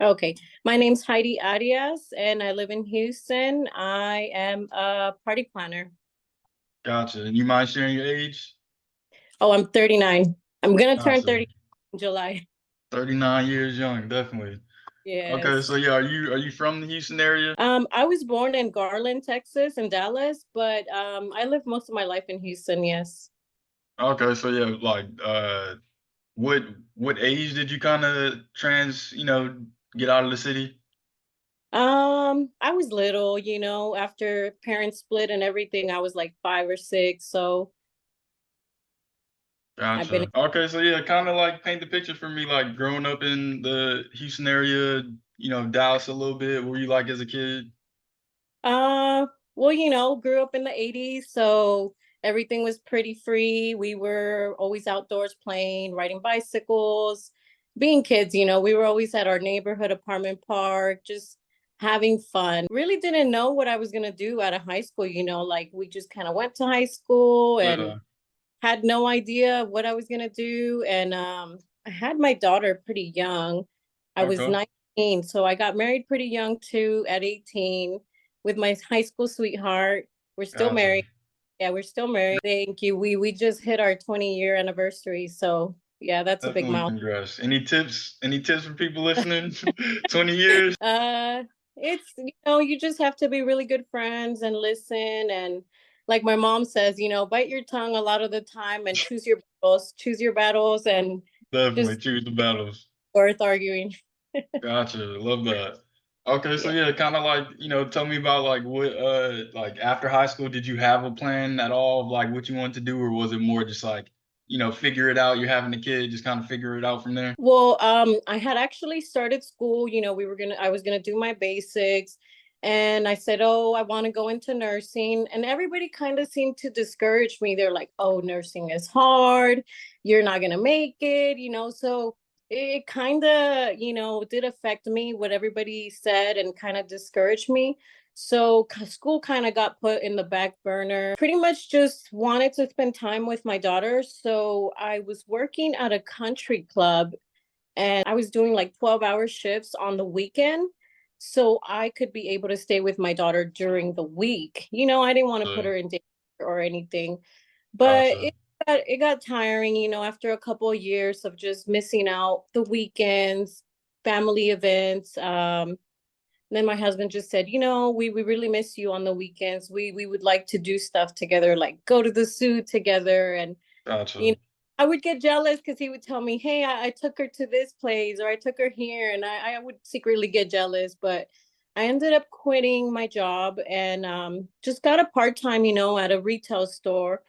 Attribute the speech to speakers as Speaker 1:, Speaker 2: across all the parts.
Speaker 1: Okay. My name's Heidi Arias and I live in Houston. I am a party planner.
Speaker 2: Gotcha. And you mind sharing your age?
Speaker 1: Oh, I'm 39. I'm gonna turn
Speaker 2: Gotcha.
Speaker 1: 30 in July.
Speaker 2: 39 years young, definitely. Okay, so
Speaker 1: Yes.
Speaker 2: yeah, are you from the Houston area?
Speaker 1: I was born in Garland, Texas, in Dallas, but I lived most of my life in Houston, yes.
Speaker 2: Okay, so yeah, like what what age did you kind of get out of the city?
Speaker 1: I was little, after parents split and everything, I was like 5 or 6. So I've been
Speaker 2: Gotcha. Okay, so yeah, kind of like paint the picture for me, like growing up in the Houston area, Dallas a little bit. What were you like as a kid?
Speaker 1: Uh, well, grew up in the 80s, so everything was pretty free. We were always outdoors playing, riding bicycles, being kids, we were always at our neighborhood apartment park, just having fun. Really didn't know what I was going to do out of high school, like we just kind of went to high school and
Speaker 2: Yeah.
Speaker 1: had no idea what I was going to do. And I had my daughter pretty young. I was
Speaker 2: Okay.
Speaker 1: 19, so I got married pretty young too at 18 with my high school sweetheart. We're still
Speaker 2: Gotcha.
Speaker 1: married. Yeah, we're still married. Thank you. We just hit our 20-year anniversary, so yeah, that's a big
Speaker 2: Definitely
Speaker 1: milestone.
Speaker 2: congrats. Any tips? Any tips for people listening? 20 years?
Speaker 1: Uh, it's you just have to be really good friends and listen, and like my mom says, bite your tongue a lot of the time and choose your battles, and
Speaker 2: Definitely
Speaker 1: just
Speaker 2: choose the battles.
Speaker 1: worth arguing.
Speaker 2: Gotcha. Love that. Okay, so
Speaker 1: Yeah.
Speaker 2: yeah, kind of like, tell me about like what like after high school, did you have a plan at all of like what you wanted to do, or was it more just like, figure it out, you're having a kid, just kind of figure it out from there?
Speaker 1: Well, I had actually started school, I was gonna do my basics, and I said, oh, I want to go into nursing. And everybody kind of seemed to discourage me. They're like, oh, nursing is hard, you're not gonna make it, so it kind of, did affect me what everybody said and kind of discouraged me. So school kind of got put in the back burner. Pretty much just wanted to spend time with my daughter. So I was working at a country club and I was doing like 12-hour shifts on the weekend so I could be able to stay with my daughter during the week. I didn't want to put
Speaker 2: So,
Speaker 1: her in danger or anything, but
Speaker 2: gotcha.
Speaker 1: it got tiring, after a couple of years of just missing out the weekends, family events. Then my husband just said, we really miss you on the weekends. We would like to do stuff together, like go to the zoo together. And you
Speaker 2: Gotcha.
Speaker 1: know, I would get jealous because he would tell me, hey, I took her to this place or I took her here. And I would secretly get jealous. But I ended up quitting my job and just got a part time, at a retail store.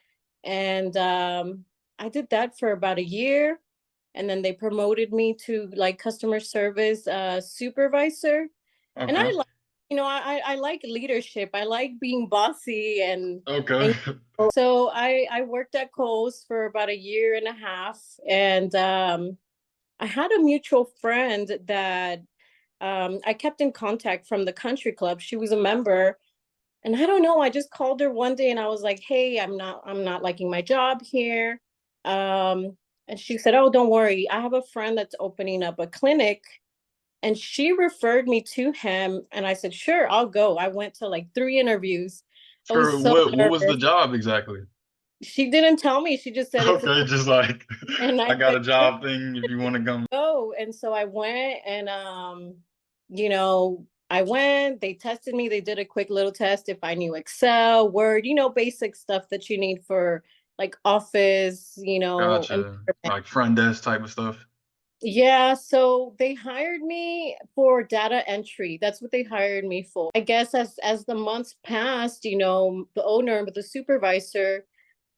Speaker 1: And I did that for about a year. And then they promoted me to like customer service supervisor. And
Speaker 2: Okay.
Speaker 1: I like leadership. I like being bossy
Speaker 2: Okay.
Speaker 1: and so I worked at Kohl's for about a year and a half, and I had a mutual friend that I kept in contact from the country club. She was a member, and I don't know. I just called her one day, and I was like, "Hey, I'm not liking my job here." And she said, "Oh, don't worry. I have a friend that's opening up a clinic." And she referred me to him, and I said, "Sure, I'll go." I went to like 3 interviews. I was
Speaker 2: For
Speaker 1: so
Speaker 2: what was the
Speaker 1: nervous.
Speaker 2: job exactly?
Speaker 1: She didn't tell me. She just said it's a
Speaker 2: Okay,
Speaker 1: clinic.
Speaker 2: just like
Speaker 1: And
Speaker 2: I
Speaker 1: I
Speaker 2: got
Speaker 1: said,
Speaker 2: a
Speaker 1: sure,
Speaker 2: job thing if you want to come.
Speaker 1: go. And so I went and I went, they tested me, they did a quick little test if I knew Excel, Word, basic stuff that you need for like office,
Speaker 2: Gotcha.
Speaker 1: environment.
Speaker 2: Like front desk type of stuff.
Speaker 1: Yeah, so they hired me for data entry. That's what they hired me for. I guess as the months passed, the owner, but the supervisor,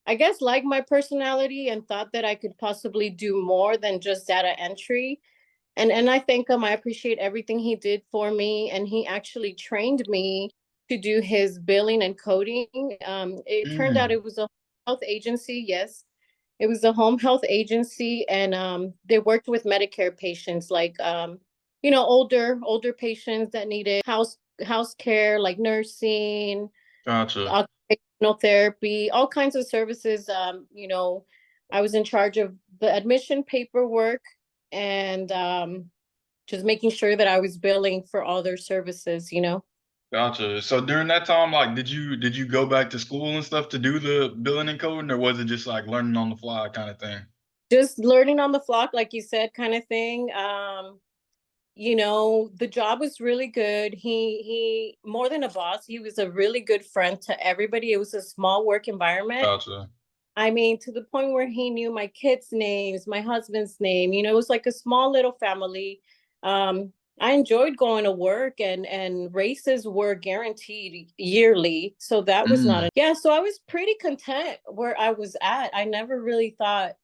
Speaker 1: I guess liked my personality and thought that I could possibly do more than just data entry. And I thank him. I appreciate everything he did for me. And he actually trained me to do his billing and coding. It turned out
Speaker 2: Mm,
Speaker 1: it was a health agency. Yes, it was a home health agency, and they worked with Medicare patients, like older patients that needed house care, like nursing,
Speaker 2: gotcha.
Speaker 1: occupational therapy, all kinds of services. I was in charge of the admission paperwork and just making sure that I was billing for all their services, you know.
Speaker 2: Gotcha. So during that time, like, did you go back to school and stuff to do the billing and coding, or was it just like learning on the fly kind of thing?
Speaker 1: Just learning on the flock, like you said, kind of thing. You know, the job was really good. He more than a boss, he was a really good friend to everybody. It was a small work environment.
Speaker 2: Gotcha.
Speaker 1: I mean, to the point where he knew my kids' names, my husband's name. You know, it was like a small little family. I enjoyed going to work, and races were guaranteed yearly, so that was not
Speaker 2: Mm.
Speaker 1: a yeah. So I was pretty content where I was at. I never really thought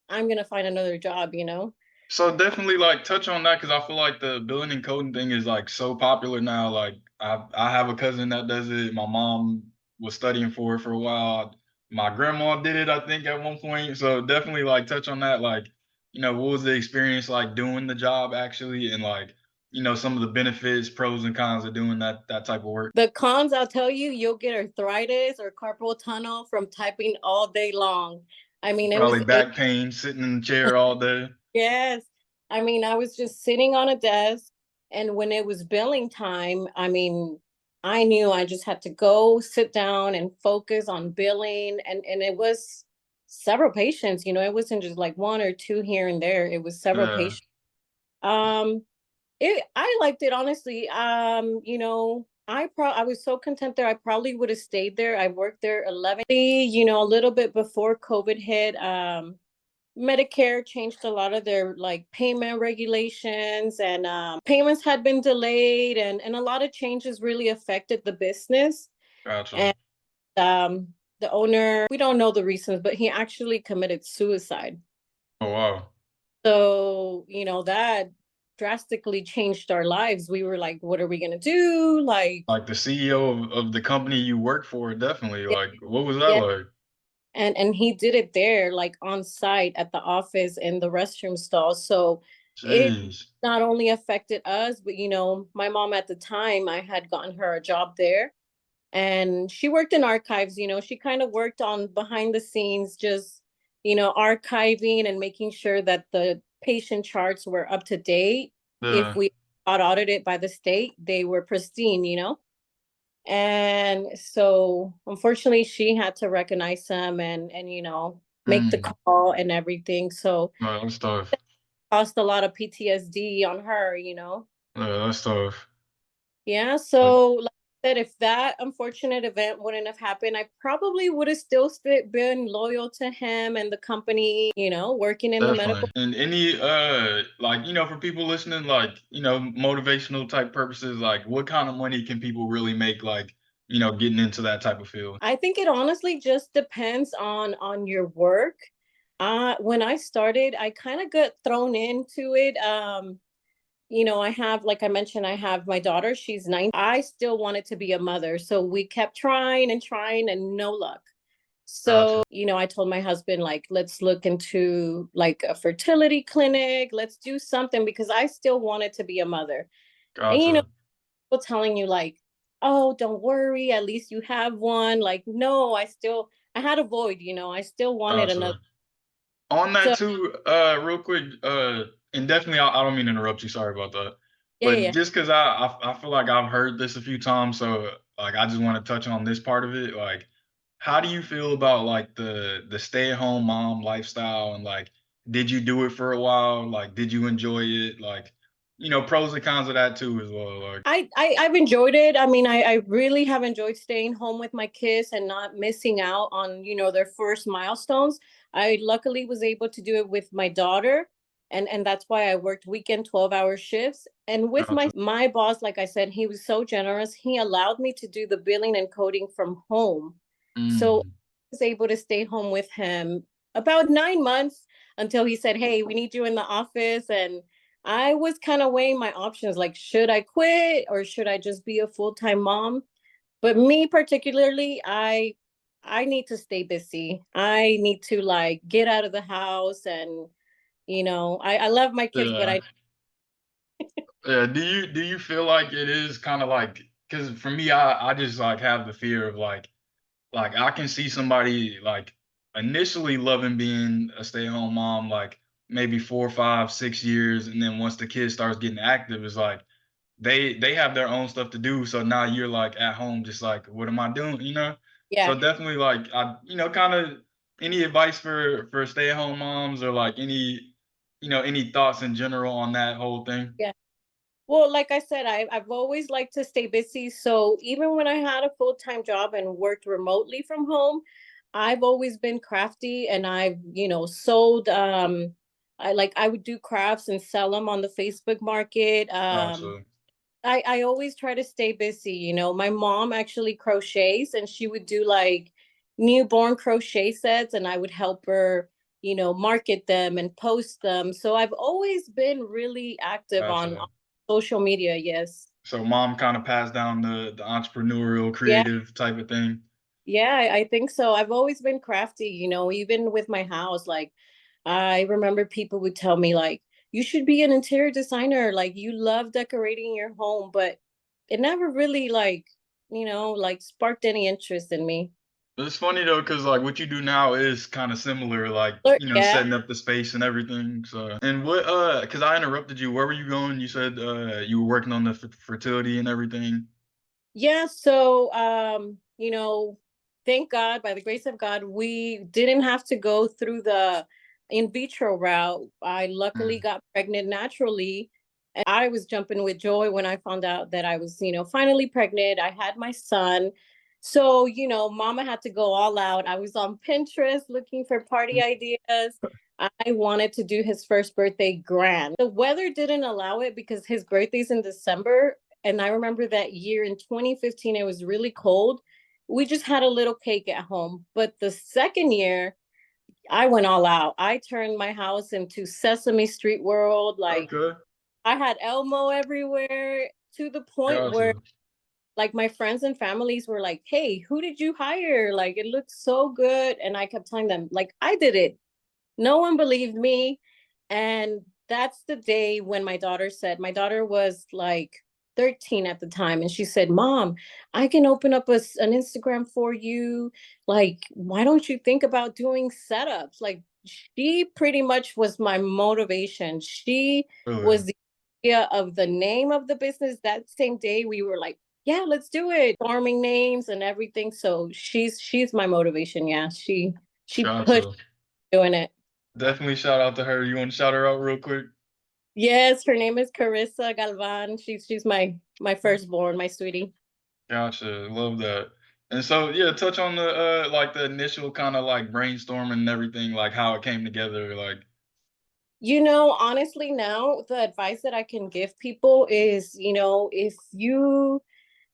Speaker 1: I'm gonna find another job, you know.
Speaker 2: So definitely like touch on that because I feel like the billing and coding thing is like so popular now. Like I have a cousin that does it. My mom was studying for it for a while. My grandma did it, I think, at one point. So definitely like touch on that. Like, what was the experience like doing the job actually, and like, some of the benefits, pros and cons of doing that type of work.
Speaker 1: The cons, I'll tell you, you'll get arthritis or carpal tunnel from typing all day long. I mean,
Speaker 2: Probably back pain, sitting in the chair all day.
Speaker 1: yes. I mean, I was just sitting on a desk, and when it was billing time, I mean, I knew I just had to go sit down and focus on billing, and it was several patients, you know, it wasn't just like one or two here and there. It was several
Speaker 2: Yeah,
Speaker 1: patients. Um I liked it honestly. You know, I was so content there. I probably would have stayed there. I worked there 11, you know, a little bit before COVID hit. Medicare changed a lot of their like payment regulations, and payments had been delayed, and a lot of changes really affected the business.
Speaker 2: gotcha.
Speaker 1: And the owner, we don't know the reasons, but he actually committed suicide.
Speaker 2: Oh wow.
Speaker 1: So, you know, that drastically changed our lives. We were like, what are we gonna do? Like,
Speaker 2: Like the CEO of the company you work for, definitely.
Speaker 1: yeah,
Speaker 2: Like, what was that
Speaker 1: yeah.
Speaker 2: like?
Speaker 1: And he did it there, like on site at the office in the restroom stall. So it
Speaker 2: Jeez.
Speaker 1: not only affected us, but you know, my mom at the time, I had gotten her a job there, and she worked in archives. You know, she kind of worked on behind the scenes, just, you know, archiving and making sure that the patient charts were up to date. If
Speaker 2: Yeah.
Speaker 1: we got audited by the state, they were pristine, you know. And so unfortunately she had to recognize him, and you know, make the
Speaker 2: Mm.
Speaker 1: call and everything. So
Speaker 2: No, that's tough.
Speaker 1: caused a lot of PTSD on her, you know.
Speaker 2: Yeah, that's tough.
Speaker 1: Yeah,
Speaker 2: Like,
Speaker 1: so like I said, if that unfortunate event wouldn't have happened, I probably would have still been loyal to him and the company, you know, working in the medical.
Speaker 2: definitely. And any like, for people listening, like, motivational type purposes, like what kind of money can people really make like, getting into that type of field?
Speaker 1: I think it honestly just depends on your work. When I started, I kind of got thrown into it. You know, I have, like I mentioned, I have my daughter, she's 9. I still wanted to be a mother. So we kept trying and trying and no luck. So,
Speaker 2: Gotcha.
Speaker 1: you know, I told my husband, like, let's look into like a fertility clinic. Let's do something because I still wanted to be a mother. And, you know,
Speaker 2: Gotcha.
Speaker 1: people telling you, like, oh, don't worry, at least you have one. Like, no, I had a void, you know, I still wanted another.
Speaker 2: Gotcha. On that
Speaker 1: So,
Speaker 2: too, real quick, and definitely, I don't mean to interrupt you. Sorry about that.
Speaker 1: yeah, yeah,
Speaker 2: But
Speaker 1: yeah.
Speaker 2: just because I feel like I've heard this a few times, so like I just want to touch on this part of it. Like, how do you feel about like the stay at home mom lifestyle, and like, did you do it for a while? Like, did you enjoy it? Like, pros and cons of that too as well. Like,
Speaker 1: I've enjoyed it. I mean, I really have enjoyed staying home with my kids and not missing out on, you know, their first milestones. I luckily was able to do it with my daughter, and that's why I worked weekend 12-hour shifts. And with
Speaker 2: gotcha.
Speaker 1: my boss, like I said, he was so generous. He allowed me to do the billing and coding from home. So
Speaker 2: Mm,
Speaker 1: I was able to stay home with him about 9 months until he said, "Hey, we need you in the office." And I was kind of weighing my options, like, should I quit or should I just be a full-time mom? But me particularly, I need to stay busy. I need to like get out of the house, and you know, I love my kids, but
Speaker 2: yeah.
Speaker 1: I
Speaker 2: Yeah, do you feel like it is kind of like because for me, I just like have the fear of like I can see somebody like initially loving being a stay-at-home mom, like maybe 4, 5, 6 years, and then once the kid starts getting active, it's like they have their own stuff to do. So now you're like at home, just like, what am I doing?
Speaker 1: Yeah.
Speaker 2: So definitely like kind of any advice for stay at home moms or like any thoughts in general on that whole thing?
Speaker 1: Yeah. Well, like I said, I've always liked to stay busy. So even when I had a full-time job and worked remotely from home, I've always been crafty and I've, sold I would do crafts and sell them on the Facebook market.
Speaker 2: Gotcha.
Speaker 1: I always try to stay busy. My mom actually crochets and she would do like newborn crochet sets and I would help her, market them and post them. So I've always been really active on
Speaker 2: Gotcha.
Speaker 1: social media. Yes.
Speaker 2: So mom kind of passed down the entrepreneurial,
Speaker 1: Yeah.
Speaker 2: creative type of thing.
Speaker 1: Yeah, I think so. I've always been crafty, even with my house. Like, I remember people would tell me, like, you should be an interior designer. Like, you love decorating your home, but it never really, like sparked any interest in me.
Speaker 2: It's funny though, because like what you do now is kind of similar, like
Speaker 1: But yeah,
Speaker 2: setting up the space and everything. So, and what because I interrupted you. Where were you going? You said you were working on the fertility and everything.
Speaker 1: yeah. So, thank God, by the grace of God, we didn't have to go through the in vitro route. I luckily
Speaker 2: Mm.
Speaker 1: got pregnant naturally. I was jumping with joy when I found out that I was, finally pregnant. I had my son. So, mama had to go all out. I was on Pinterest looking for party ideas. I wanted to do his first birthday grand. The weather didn't allow it because his birthday's in December. And I remember that year in 2015, it was really cold. We just had a little cake at home. But the second year, I went all out. I turned my house into Sesame Street world. Like,
Speaker 2: Okay,
Speaker 1: I had Elmo everywhere to the point where
Speaker 2: gotcha.
Speaker 1: like my friends and families were like, "Hey, who did you hire? Like it looks so good." And I kept telling them like I did it. No one believed me. And that's the day when my daughter was like 13 at the time. And she said, Mom, I can open up an Instagram for you. Like, why don't you think about doing setups? Like, she pretty much was my motivation. She
Speaker 2: Really,
Speaker 1: was the idea of the name of the business. That same day, we were like, yeah, let's do it. Farming names and everything. So she's my motivation. Yeah. She pushed
Speaker 2: gotcha.
Speaker 1: doing it.
Speaker 2: Definitely shout out to her. You want to shout her out real quick?
Speaker 1: Yes, her name is Carissa Galvan. She's my firstborn, my sweetie.
Speaker 2: Gotcha. Love that. And so yeah, touch on the like the initial kind of like brainstorming and everything, like how it came together. Like,
Speaker 1: Honestly, now the advice that I can give people is, if you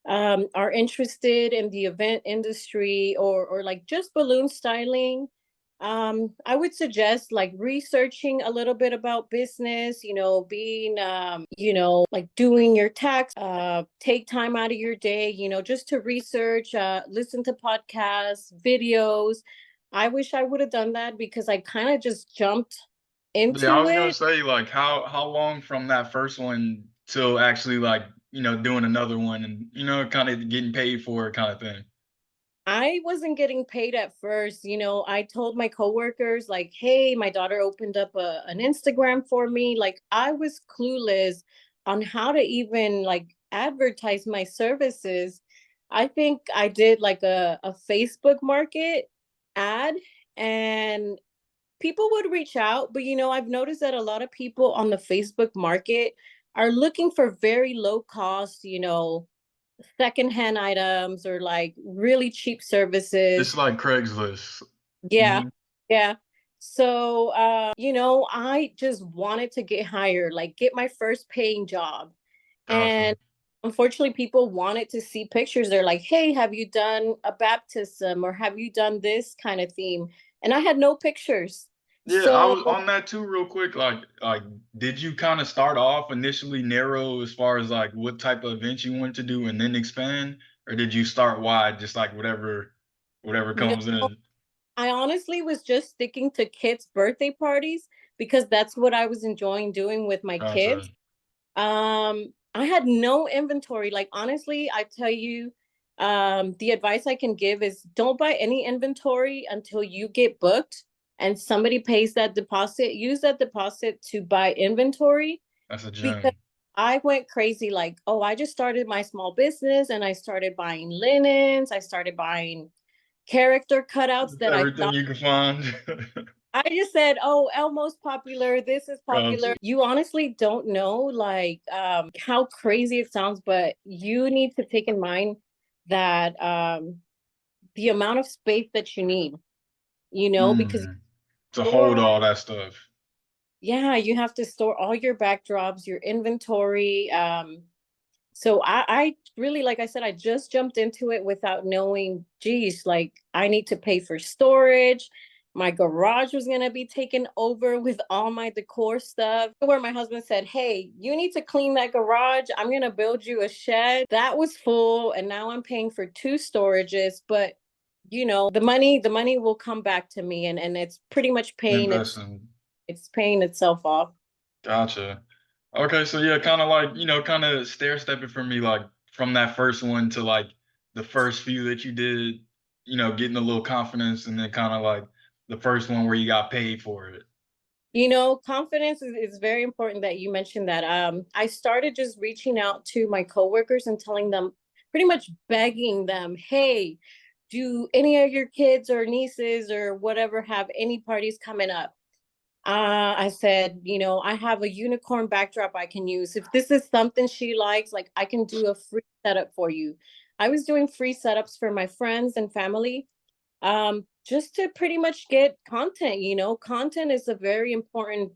Speaker 1: are interested in the event industry or like just balloon styling, I would suggest like researching a little bit about business, being like doing your tax, take time out of your day, just to research, listen to podcasts, videos. I wish I would have done that because I kind of just jumped
Speaker 2: yeah, I
Speaker 1: into
Speaker 2: was gonna
Speaker 1: it.
Speaker 2: say like how long from that first one till actually like doing another one and kind of getting paid for it kind of thing.
Speaker 1: I wasn't getting paid at first. I told my coworkers, like, hey, my daughter opened up an Instagram for me. Like, I was clueless on how to even like advertise my services. I think I did like a Facebook market ad and people would reach out. But, I've noticed that a lot of people on the Facebook market are looking for very low cost, secondhand items or like really cheap
Speaker 2: It's
Speaker 1: services.
Speaker 2: like Craigslist.
Speaker 1: Yeah.
Speaker 2: Hmm.
Speaker 1: Yeah. So, I just wanted to get hired, like get my first paying job.
Speaker 2: Gotcha.
Speaker 1: And unfortunately, people wanted to see pictures. They're like, hey, have you done a baptism or have you done this kind of theme? And I had no pictures.
Speaker 2: Yeah, I
Speaker 1: So
Speaker 2: was on that too, real quick. Like, did you kind of start off initially narrow as far as like what type of events you want to do and then expand, or did you start wide, just like whatever
Speaker 1: no,
Speaker 2: comes in?
Speaker 1: I honestly was just sticking to kids' birthday parties because that's what I was enjoying doing with my
Speaker 2: Gotcha.
Speaker 1: kids. I had no inventory. Like honestly, I tell you, the advice I can give is don't buy any inventory until you get booked and somebody pays that deposit, use that deposit to buy inventory,
Speaker 2: That's a
Speaker 1: because
Speaker 2: gem.
Speaker 1: I went crazy like, oh, I just started my small business and I started buying linens, I started buying character cutouts that I
Speaker 2: Everything
Speaker 1: thought.
Speaker 2: you can find.
Speaker 1: I just said, "Oh, Elmo's popular. This is popular."
Speaker 2: Gotcha.
Speaker 1: You honestly don't know, like, how crazy it sounds, but you need to take in mind that the amount of space that you need, because
Speaker 2: Mm. To
Speaker 1: you store
Speaker 2: hold
Speaker 1: all,
Speaker 2: all that stuff.
Speaker 1: yeah, you have to store all your backdrops, your inventory. So I really, like I said, I just jumped into it without knowing, geez, like I need to pay for storage. My garage was gonna be taken over with all my decor stuff. Where my husband said, hey, you need to clean that garage. I'm gonna build you a shed. That was full, and now I'm paying for two storages. But the money will come back to me, and it's pretty much paying
Speaker 2: Investing.
Speaker 1: it's paying itself off.
Speaker 2: Gotcha. Okay, so yeah, kind of like, kind of stair stepping for me, like from that first one to like the first few that you did, getting a little confidence, and then kind of like the first one where you got paid for it.
Speaker 1: Confidence is very important that you mentioned that. I started just reaching out to my coworkers and telling them, pretty much begging them, hey, do any of your kids or nieces or whatever have any parties coming up? I said, I have a unicorn backdrop I can use. If this is something she likes, like I can do a free setup for you. I was doing free setups for my friends and family, just to pretty much get content. Content is a very important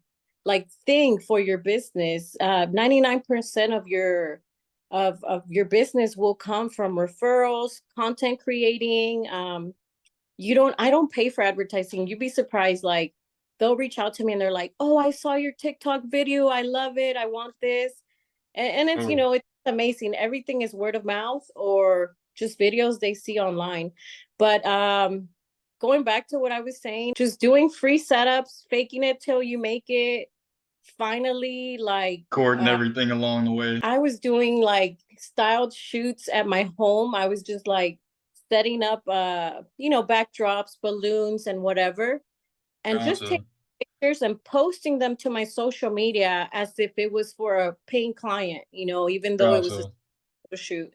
Speaker 1: like thing for your business. 99% of your business will come from referrals, content creating. I don't pay for advertising. You'd be surprised, like they'll reach out to me and they're like, oh, I saw your TikTok video, I love it, I want this. And it's
Speaker 2: Oh,
Speaker 1: it's amazing. Everything is word of mouth or just videos they see online. But going back to what I was saying, just doing free setups, faking it till you make it. Finally, like,
Speaker 2: courting everything along the way.
Speaker 1: I was doing like styled shoots at my home. I was just like setting up backdrops, balloons and whatever, and just taking
Speaker 2: Gotcha.
Speaker 1: pictures and posting them to my social media as if it was for a paying client, even though it was a
Speaker 2: Gotcha.
Speaker 1: photo shoot.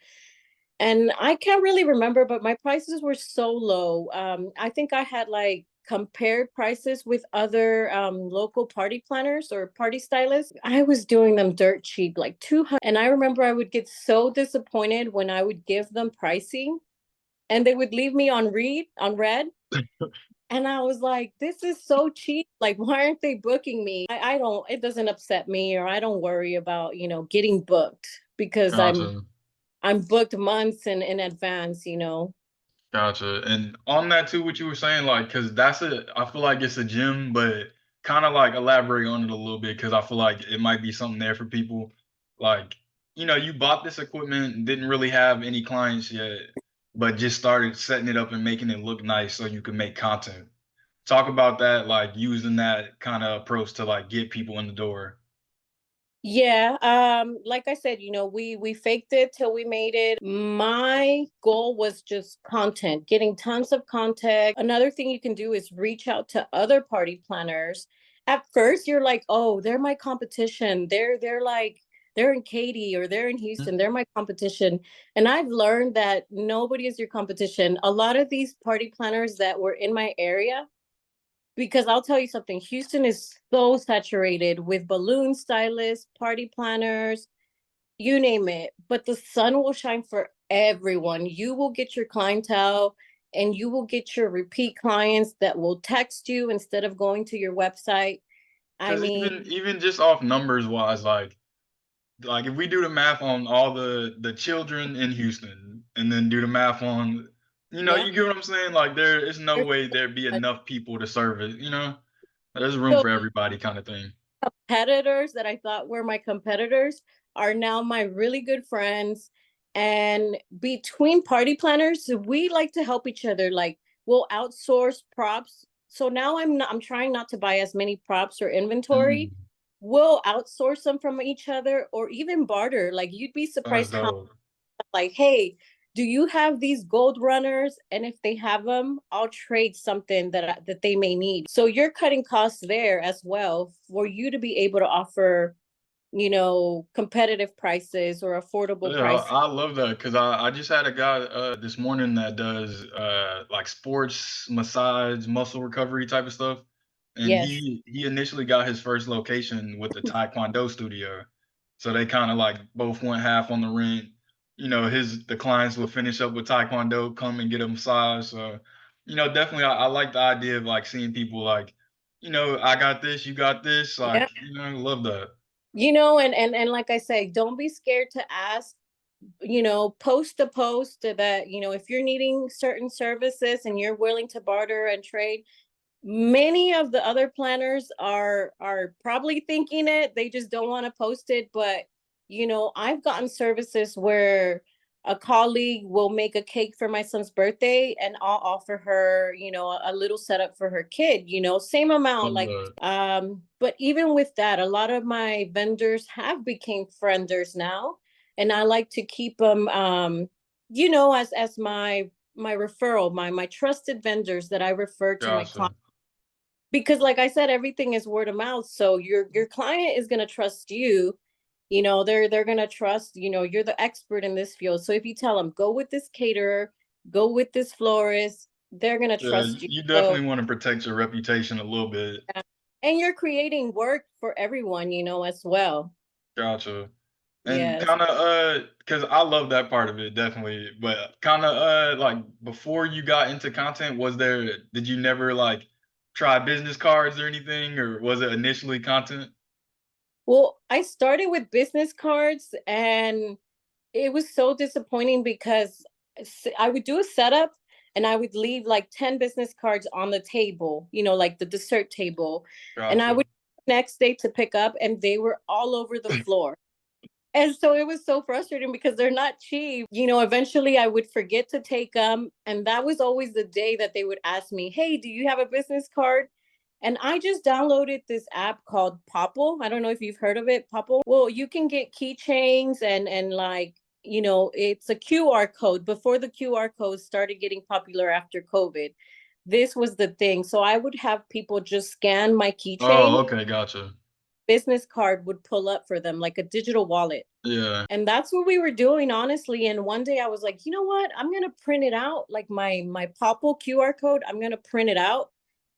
Speaker 1: And I can't really remember, but my prices were so low. I think I had like compared prices with other local party planners or party stylists. I was doing them dirt cheap, like 200. And I remember I would get so disappointed when I would give them pricing and they would leave me on red. And I was like, this is so cheap. Like, why aren't they booking me? I don't, it doesn't upset me, or I don't worry about, getting booked because
Speaker 2: Gotcha.
Speaker 1: I'm booked months in advance.
Speaker 2: Gotcha. And on that too, what you were saying, like, because I feel like it's a gym, but kind of like elaborate on it a little bit, because I feel like it might be something there for people. Like, you bought this equipment, didn't really have any clients yet, but just started setting it up and making it look nice so you can make content. Talk about that, like using that kind of approach to like get people in the door.
Speaker 1: Yeah, like I said, we faked it till we made it. My goal was just content, getting tons of content. Another thing you can do is reach out to other party planners. At first, you're like, "Oh, they're my competition. They're in Katy or they're in Houston. They're my competition." And I've learned that nobody is your competition. A lot of these party planners that were in my area, because I'll tell you something, Houston is so saturated with balloon stylists, party planners, you name it. But the sun will shine for everyone. You will get your clientele and you will get your repeat clients that will text you instead of going to your website. I
Speaker 2: Because
Speaker 1: mean,
Speaker 2: even just off numbers wise, like if we do the math on all the children in Houston and then do the math on,
Speaker 1: yeah.
Speaker 2: you get what I'm saying? Like there is no
Speaker 1: There's
Speaker 2: way there'd be enough people to serve it. There's room
Speaker 1: so
Speaker 2: for everybody kind of thing.
Speaker 1: competitors that I thought were my competitors are now my really good friends. And between party planners, we like to help each other. Like we'll outsource props. So now I'm trying not to buy as many props or inventory.
Speaker 2: Mm,
Speaker 1: We'll outsource them from each other or even barter. Like you'd be
Speaker 2: that's
Speaker 1: surprised how,
Speaker 2: dope.
Speaker 1: like, hey, do you have these gold runners? And if they have them, I'll trade something that they may need. So you're cutting costs there as well for you to be able to offer, competitive prices or affordable
Speaker 2: Yeah,
Speaker 1: prices.
Speaker 2: I love that because I just had a guy this morning that does like sports massage, muscle recovery type of stuff, and
Speaker 1: Yes.
Speaker 2: he initially got his first location with the Taekwondo studio, so they kind of like both went half on the rent. The clients would finish up with Taekwondo, come and get a massage. So, definitely I like the idea of like seeing people like, I got this, you got this,
Speaker 1: Yeah.
Speaker 2: like, love that.
Speaker 1: And like I say, don't be scared to ask, post a post that, if you're needing certain services and you're willing to barter and trade, many of the other planners are probably thinking it, they just don't want to post it. But I've gotten services where a colleague will make a cake for my son's birthday and I'll offer her, a little setup for her kid, same amount,
Speaker 2: Love
Speaker 1: like,
Speaker 2: that.
Speaker 1: but even with that, a lot of my vendors have became frienders now, and I like to keep them, as my referral, my trusted vendors that I refer to my
Speaker 2: Gotcha.
Speaker 1: clients, because like I said, everything is word of mouth. So your client is going to trust you. They're going to trust, you're the expert in this field. So if you tell them go with this caterer, go with this florist, they're going to
Speaker 2: Yeah,
Speaker 1: trust you.
Speaker 2: you
Speaker 1: So
Speaker 2: definitely want to protect your reputation a little bit.
Speaker 1: yeah. And you're creating work for everyone, as well.
Speaker 2: Gotcha. And
Speaker 1: Yes.
Speaker 2: kind of cuz I love that part of it definitely, but kind of like before you got into content, did you never like try business cards or anything, or was it initially content?
Speaker 1: Well, I started with business cards, and it was so disappointing because I would do a setup and I would leave like 10 business cards on the table, like the dessert table. And I
Speaker 2: Gotcha.
Speaker 1: would next day to pick up and they were all over the floor. And so it was so frustrating because they're not cheap. Eventually I would forget to take them. And that was always the day that they would ask me, hey, do you have a business card? And I just downloaded this app called Popple. I don't know if you've heard of it, Popple. Well, you can get keychains and like, it's a QR code. Before the QR code started getting popular after COVID, this was the thing. So I would have people just scan my keychain,
Speaker 2: Oh, okay, gotcha.
Speaker 1: business card would pull up for them like a digital wallet.
Speaker 2: Yeah,
Speaker 1: And that's what we were doing, honestly. And one day I was like, you know what? I'm gonna print it out, like my Popple QR code. I'm gonna print it out,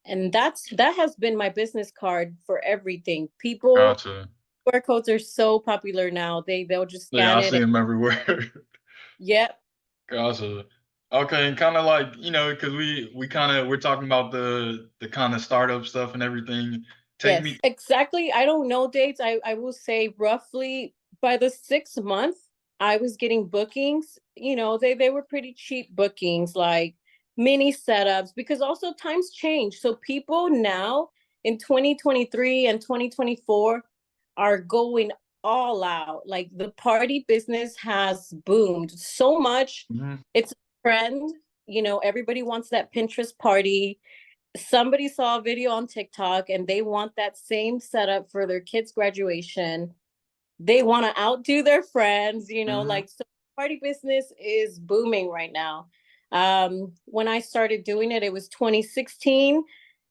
Speaker 1: and that has been my business card for everything. People
Speaker 2: gotcha.
Speaker 1: QR codes are so popular now. They'll just
Speaker 2: Yeah,
Speaker 1: scan
Speaker 2: I
Speaker 1: it.
Speaker 2: see them everywhere.
Speaker 1: Yep.
Speaker 2: Gotcha. Okay, and kind of like, because we're talking about the kind of startup stuff and everything. Take
Speaker 1: Yes,
Speaker 2: me.
Speaker 1: exactly. I don't know dates. I will say roughly by the 6th month, I was getting bookings. They were pretty cheap bookings, like mini setups, because also times change. So people now in 2023 and 2024 are going all out. Like the party business has boomed so much.
Speaker 2: Mhm.
Speaker 1: It's a trend. Everybody wants that Pinterest party. Somebody saw a video on TikTok and they want that same setup for their kids' graduation. They want to outdo their friends,
Speaker 2: Mhm.
Speaker 1: like, so party business is booming right now. When I started doing it, it was 2016.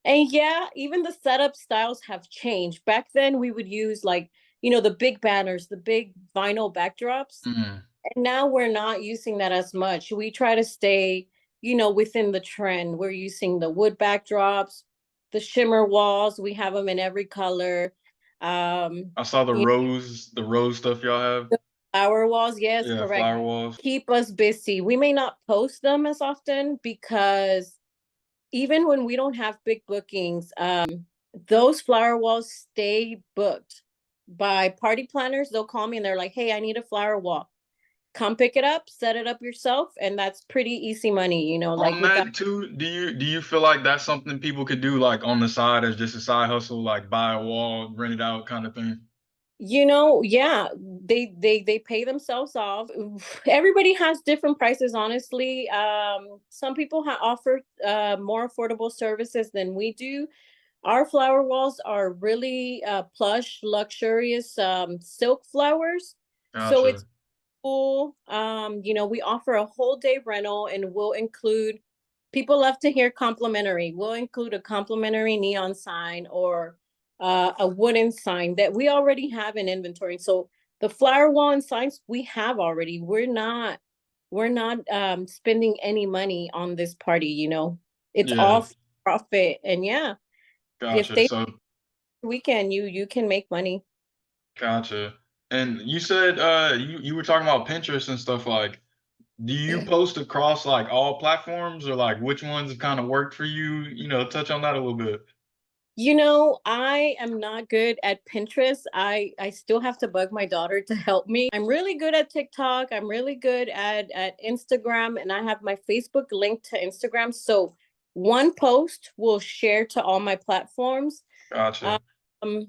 Speaker 1: And yeah, even the setup styles have changed. Back then we would use like, the big banners, the big vinyl backdrops,
Speaker 2: Mhm.
Speaker 1: and now we're not using that as much. We try to stay, within the trend. We're using the wood backdrops, the shimmer walls. We have them in every color. Um,
Speaker 2: I saw
Speaker 1: you
Speaker 2: the rose stuff y'all have.
Speaker 1: know, flower walls, yes,
Speaker 2: Yeah,
Speaker 1: correct.
Speaker 2: flower walls.
Speaker 1: Keep us busy. We may not post them as often because even when we don't have big bookings, those flower walls stay booked by party planners. They'll call me and they're like, hey, I need a flower wall, come pick it up, set it up yourself, and that's pretty easy money, like
Speaker 2: On
Speaker 1: without,
Speaker 2: that too, do you feel like that's something people could do like on the side as just a side hustle, like buy a wall, rent it out kind of thing?
Speaker 1: yeah, they pay themselves off. Everybody has different prices, honestly. Some people offer more affordable services than we do. Our flower walls are really plush, luxurious silk flowers. So it's
Speaker 2: Gotcha.
Speaker 1: Cool. We offer a whole day rental and we'll include people love to hear complimentary. We'll include a complimentary neon sign or a wooden sign that we already have in inventory. So the flower wall and signs we have already. We're not spending any money on this party. It's
Speaker 2: Yeah,
Speaker 1: all profit. And yeah, if
Speaker 2: gotcha.
Speaker 1: they
Speaker 2: So
Speaker 1: weekend you can make money.
Speaker 2: gotcha. And you said you were talking about Pinterest and stuff like do you post across like all platforms or like which ones have kind of worked for you? Touch on that a little bit.
Speaker 1: I am not good at Pinterest. I still have to bug my daughter to help me. I'm really good at TikTok. I'm really good at Instagram, and I have my Facebook linked to Instagram. So one post will share to all my platforms.
Speaker 2: Gotcha.
Speaker 1: Um,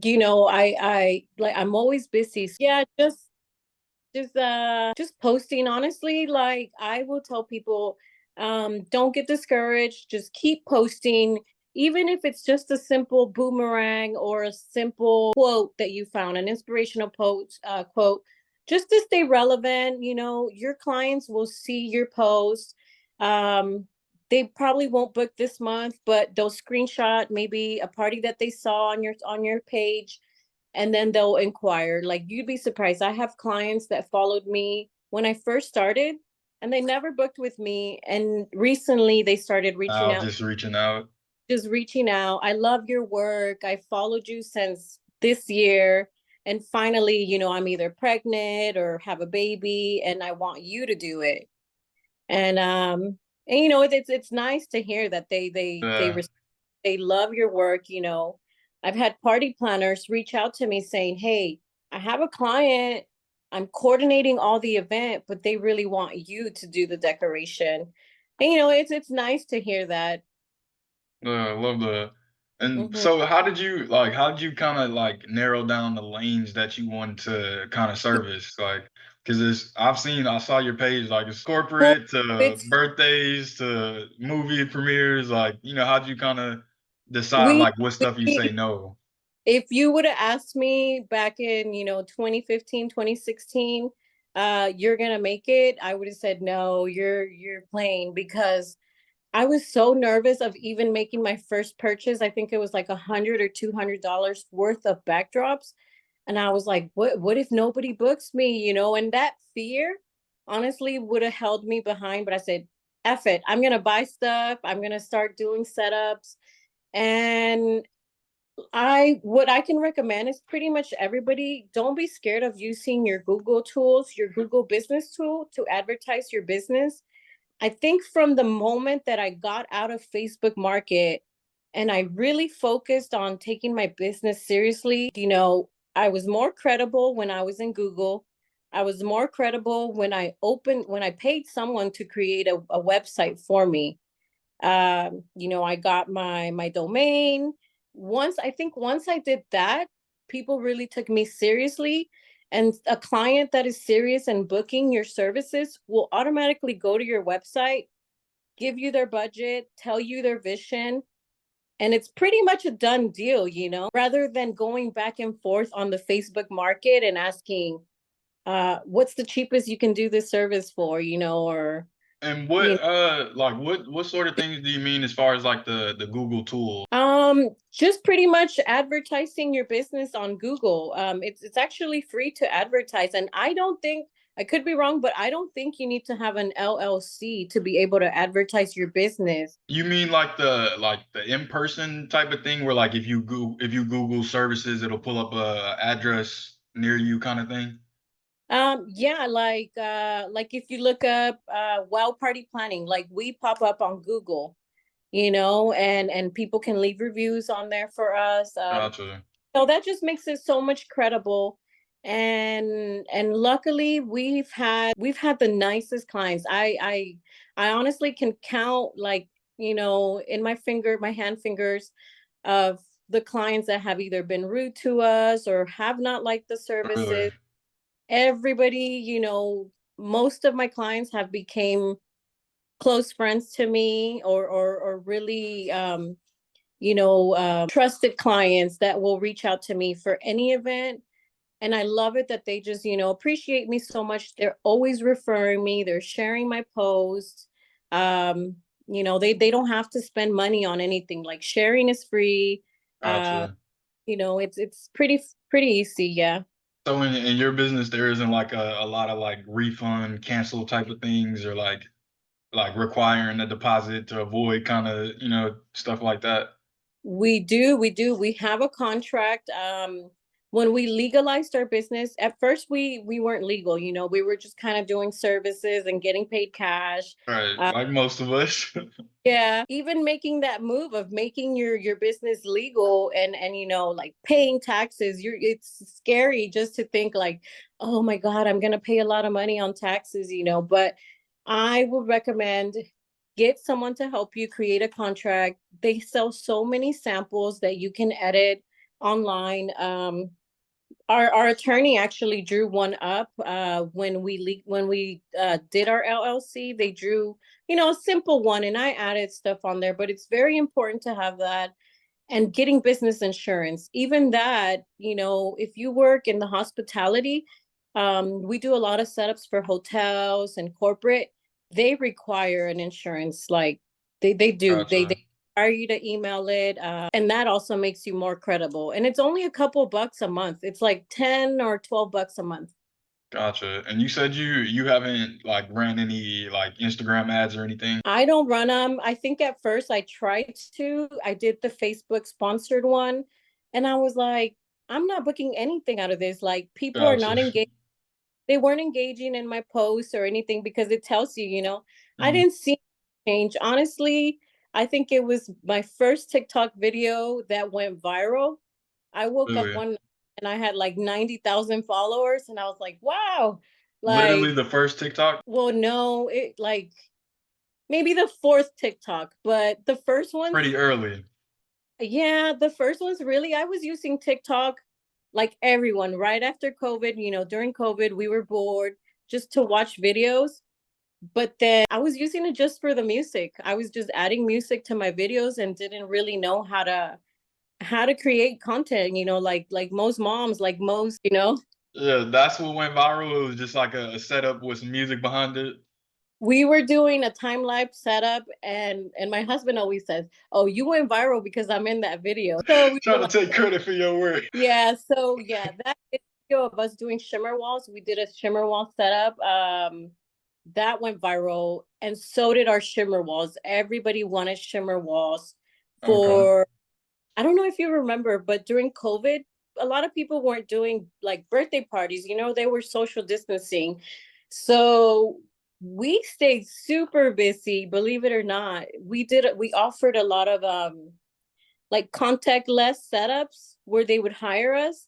Speaker 1: I like I'm always busy. So yeah, just posting honestly, like I will tell people, don't get discouraged, just keep posting, even if it's just a simple boomerang or a simple quote that you found, an inspirational quote, just to stay relevant. Your clients will see your post. They probably won't book this month, but they'll screenshot maybe a party that they saw on your page, and then they'll inquire. Like, you'd be surprised. I have clients that followed me when I first started and they never booked with me, and recently they started reaching out,
Speaker 2: Just reaching out.
Speaker 1: just reaching out. I love your work, I followed you since this year, and finally, I'm either pregnant or have a baby and I want you to do it. And it's nice to hear that
Speaker 2: Yeah.
Speaker 1: they love your work. I've had party planners reach out to me saying, "Hey, I have a client. I'm coordinating all the event, but they really want you to do the decoration." And it's nice to hear that.
Speaker 2: I love that. And
Speaker 1: Mhm.
Speaker 2: so how did you kind of like narrow down the lanes that you want to kind of service? Like, because I saw your page, like it's
Speaker 1: Well,
Speaker 2: corporate to
Speaker 1: it's
Speaker 2: birthdays to movie premieres. Like, how did you kind of decide
Speaker 1: we
Speaker 2: like what stuff you say no?
Speaker 1: if you would have asked me back in 2015, 2016, you're gonna make it, I would have said no, you're playing, because I was so nervous of even making my first purchase. I think it was like $100 or $200 worth of backdrops. And I was like, what if nobody books me? And that fear honestly would have held me behind. But I said, F it. I'm gonna buy stuff. I'm gonna start doing setups. And what I can recommend is pretty much everybody, don't be scared of using your Google tools, your Google business tool to advertise your business. I think from the moment that I got out of Facebook Market and I really focused on taking my business seriously, I was more credible when I was in Google. I was more credible when I paid someone to create a website for me. I got my domain. Once I did that, people really took me seriously. And a client that is serious and booking your services will automatically go to your website, give you their budget, tell you their vision, and it's pretty much a done deal, rather than going back and forth on the Facebook market and asking, what's the cheapest you can do this service for, or
Speaker 2: And
Speaker 1: you
Speaker 2: what sort of things do you mean as far as like the Google tool?
Speaker 1: Just pretty much advertising your business on Google. It's actually free to advertise, and I don't think, I could be wrong, but I don't think you need to have an LLC to be able to advertise your business.
Speaker 2: You mean like the in-person type of thing where like if you Google services, it'll pull up a address near you kind of thing?
Speaker 1: Yeah, like if you look up Wow Party Planning, like we pop up on Google, and people can leave reviews on there for us.
Speaker 2: Gotcha.
Speaker 1: So that just makes it so much credible. And luckily we've had the nicest clients. I honestly can count, like, in my hand fingers of the clients that have either been rude to us or have not liked the
Speaker 2: Really?
Speaker 1: services. Everybody, most of my clients have became close friends to me, or really trusted clients that will reach out to me for any event. And I love it that they just, appreciate me so much. They're always referring me, they're sharing my posts. Um, they don't have to spend money on anything. Like sharing is free. Uh,
Speaker 2: Gotcha.
Speaker 1: it's pretty easy, yeah.
Speaker 2: So in your business, there isn't like a lot of like refund, cancel type of things, or like requiring a deposit to avoid kind of stuff like that.
Speaker 1: We do. We have a contract. When we legalized our business, at first we weren't legal, we were just kind of doing services and getting paid cash.
Speaker 2: Right, like most of us.
Speaker 1: Yeah, even making that move of making your business legal and like paying taxes, it's scary just to think like, oh my God, I'm gonna pay a lot of money on taxes, but I would recommend get someone to help you create a contract. They sell so many samples that you can edit online. Our attorney actually drew one up when we did our LLC. They drew, a simple one, and I added stuff on there. But it's very important to have that, and getting business insurance. Even that, if you work in the hospitality, we do a lot of setups for hotels and corporate. They require an insurance, like they do. They
Speaker 2: Gotcha.
Speaker 1: require you to email it, and that also makes you more credible. And it's only a couple bucks a month. It's like 10 or 12 bucks a month.
Speaker 2: Gotcha. And you said you haven't like ran any like Instagram ads or anything?
Speaker 1: I don't run them. I think at first I tried to. I did the Facebook sponsored one, and I was like, I'm not booking anything out of this. Like people are
Speaker 2: Gotcha.
Speaker 1: not engaged. They weren't engaging in my posts or anything because it tells you, I
Speaker 2: Mhm.
Speaker 1: didn't see change. Honestly, I think it was my first TikTok video that went viral. I woke
Speaker 2: Oh
Speaker 1: up
Speaker 2: yeah.
Speaker 1: one night and I had like 90,000 followers, and I was like, wow.
Speaker 2: Literally
Speaker 1: Like,
Speaker 2: the first TikTok?
Speaker 1: well, no, it like maybe the fourth TikTok, but the first ones,
Speaker 2: Pretty early.
Speaker 1: yeah, the first ones really, I was using TikTok like everyone right after COVID, during COVID, we were bored just to watch videos. But then I was using it just for the music. I was just adding music to my videos and didn't really know how to create content, like most moms, like most.
Speaker 2: Yeah, that's what went viral. It was just like a setup with some music behind it.
Speaker 1: We were doing a time lapse setup, and my husband always says, "Oh, you went viral because I'm in that video." So we were
Speaker 2: Trying
Speaker 1: like,
Speaker 2: to take credit for your work.
Speaker 1: yeah, so yeah, that video of us doing shimmer walls, we did a shimmer wall setup. That went viral, and so did our shimmer walls. Everybody wanted shimmer walls
Speaker 2: Okay.
Speaker 1: for, I don't know if you remember, but during COVID, a lot of people weren't doing like birthday parties, they were social distancing. So we stayed super busy, believe it or not. We offered a lot of like contactless setups where they would hire us,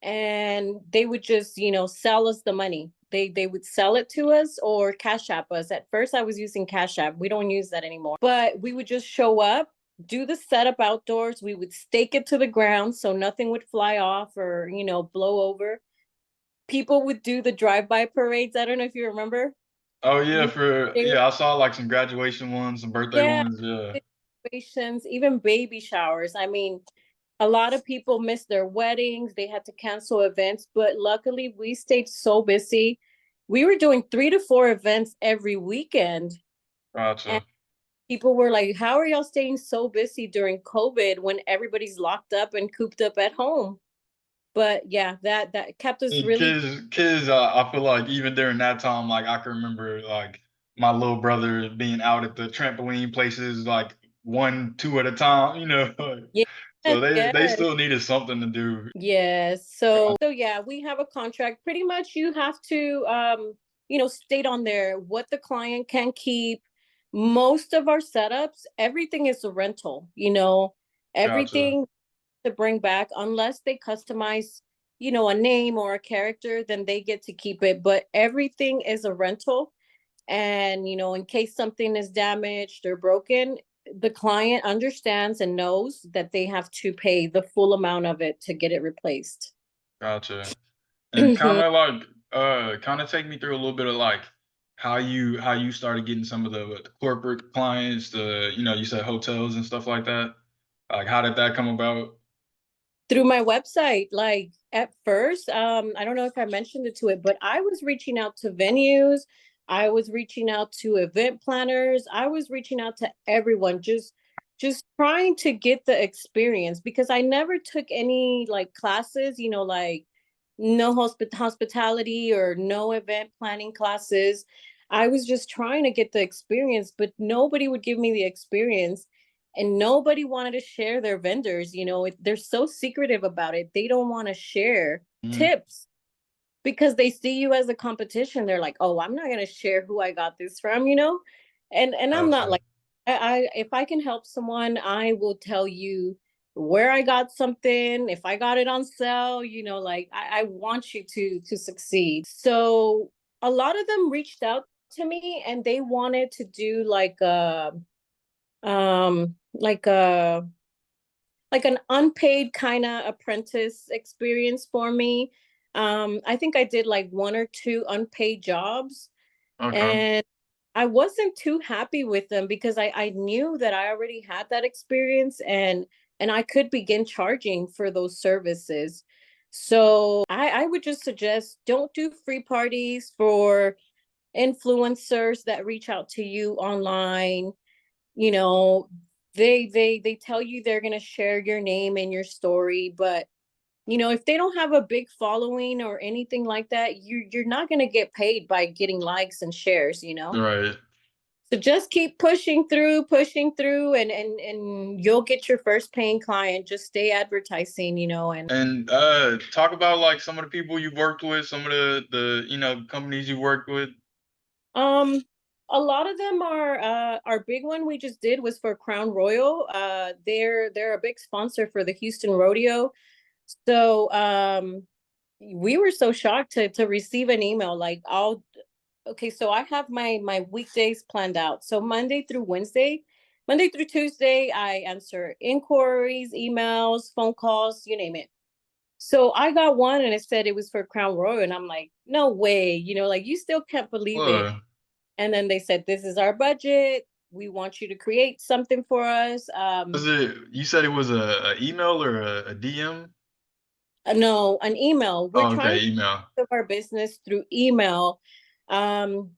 Speaker 1: and they would just, sell us the money. They would sell it to us or Cash App us. At first I was using Cash App. We don't use that anymore. But we would just show up, do the setup outdoors. We would stake it to the ground so nothing would fly off or, blow over. People would do the drive-by parades. I don't know if you remember.
Speaker 2: Oh yeah,
Speaker 1: They would,
Speaker 2: I saw like some graduation ones, some birthday
Speaker 1: yeah,
Speaker 2: ones. Yeah.
Speaker 1: situations, even baby showers. I mean, a lot of people missed their weddings. They had to cancel events, but luckily we stayed so busy. We were doing 3 to 4 events every weekend. And
Speaker 2: Gotcha.
Speaker 1: people were like, how are y'all staying so busy during COVID when everybody's locked up and cooped up at home? But yeah, that kept us
Speaker 2: And
Speaker 1: really.
Speaker 2: kids, I feel like even during that time, like I can remember like my little brother being out at the trampoline places, like one, two at a time,
Speaker 1: Yes,
Speaker 2: So they
Speaker 1: yes.
Speaker 2: still needed something to do.
Speaker 1: Yes. So yeah, we have a contract. Pretty much you have to state on there what the client can keep. Most of our setups, everything is a rental,
Speaker 2: Gotcha,
Speaker 1: everything to bring back unless they customize, a name or a character, then they get to keep it. But everything is a rental. And, in case something is damaged or broken, the client understands and knows that they have to pay the full amount of it to get it replaced.
Speaker 2: gotcha. And kind of take me through a little bit of like how you started getting some of the corporate clients, you said hotels and stuff like that. Like how did that come about?
Speaker 1: through my website. Like at first, I don't know if I mentioned it to it, but I was reaching out to venues, I was reaching out to event planners, I was reaching out to everyone, just trying to get the experience because I never took any like classes, like no hospitality or no event planning classes. I was just trying to get the experience, but nobody would give me the experience and nobody wanted to share their vendors. They're so secretive about it. They don't want to share
Speaker 2: Mhm.
Speaker 1: tips because they see you as a competition. They're like, oh, I'm not going to share who I got this from, and I'm not
Speaker 2: Gotcha.
Speaker 1: like, if I can help someone, I will tell you where I got something, if I got it on sale, like I want you to succeed. So a lot of them reached out to me and they wanted to do um like a like an unpaid kind of apprentice experience for me. I think I did like one or two unpaid jobs,
Speaker 2: Okay.
Speaker 1: and I wasn't too happy with them because I knew that I already had that experience, and I could begin charging for those services. So I would just suggest don't do free parties for influencers that reach out to you online. you know they tell you they're going to share your name and your story, but if they don't have a big following or anything like that, you're not going to get paid by getting likes and shares.
Speaker 2: Right.
Speaker 1: So just keep pushing through, and you'll get your first paying client. Just stay advertising. And
Speaker 2: And talk about like some of the people you've worked with, some of the companies you worked with.
Speaker 1: um a lot of them are our big one we just did was for Crown Royal. They're a big sponsor for the Houston Rodeo. So we were so shocked to receive an email like, all okay, so I have my weekdays planned out. So Monday through Tuesday, I answer inquiries, emails, phone calls, you name it. So I got one and it said it was for Crown Royal, and I'm like, no way, like you still can't believe it.
Speaker 2: Uh,
Speaker 1: And then they said, this is our budget. We want you to create something for us.
Speaker 2: was it? You said it was a email or a DM?
Speaker 1: No, an email. We're
Speaker 2: Oh,
Speaker 1: trying
Speaker 2: okay,
Speaker 1: to
Speaker 2: email.
Speaker 1: of our business through email. Um,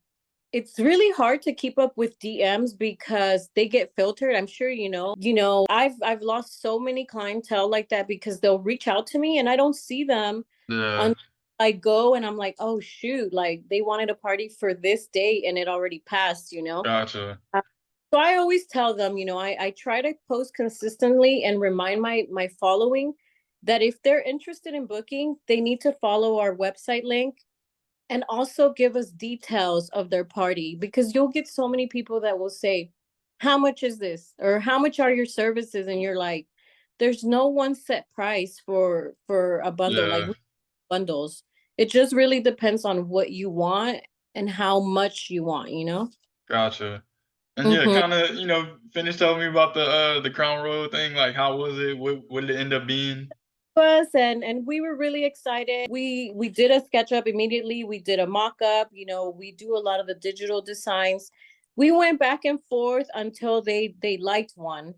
Speaker 1: it's really hard to keep up with DMs because they get filtered. I'm sure you know. I've lost so many clientele like that because they'll reach out to me and I don't see them
Speaker 2: Yeah,
Speaker 1: until I go and I'm like, oh shoot, like they wanted a party for this date and it already passed.
Speaker 2: gotcha.
Speaker 1: So I always tell them, I try to post consistently and remind my following that if they're interested in booking, they need to follow our website link and also give us details of their party, because you'll get so many people that will say, how much is this? Or how much are your services? And you're like, there's no one set price for a bundle. Like
Speaker 2: Yeah,
Speaker 1: bundles. It just really depends on what you want and how much you want.
Speaker 2: gotcha. And yeah,
Speaker 1: Mm-hmm.
Speaker 2: kind of finish telling me about the Crown Royal thing. Like, how was it? What did it end up being?
Speaker 1: Us and we were really excited. We did a SketchUp immediately. We did a mock-up. We do a lot of the digital designs. We went back and forth until they liked one,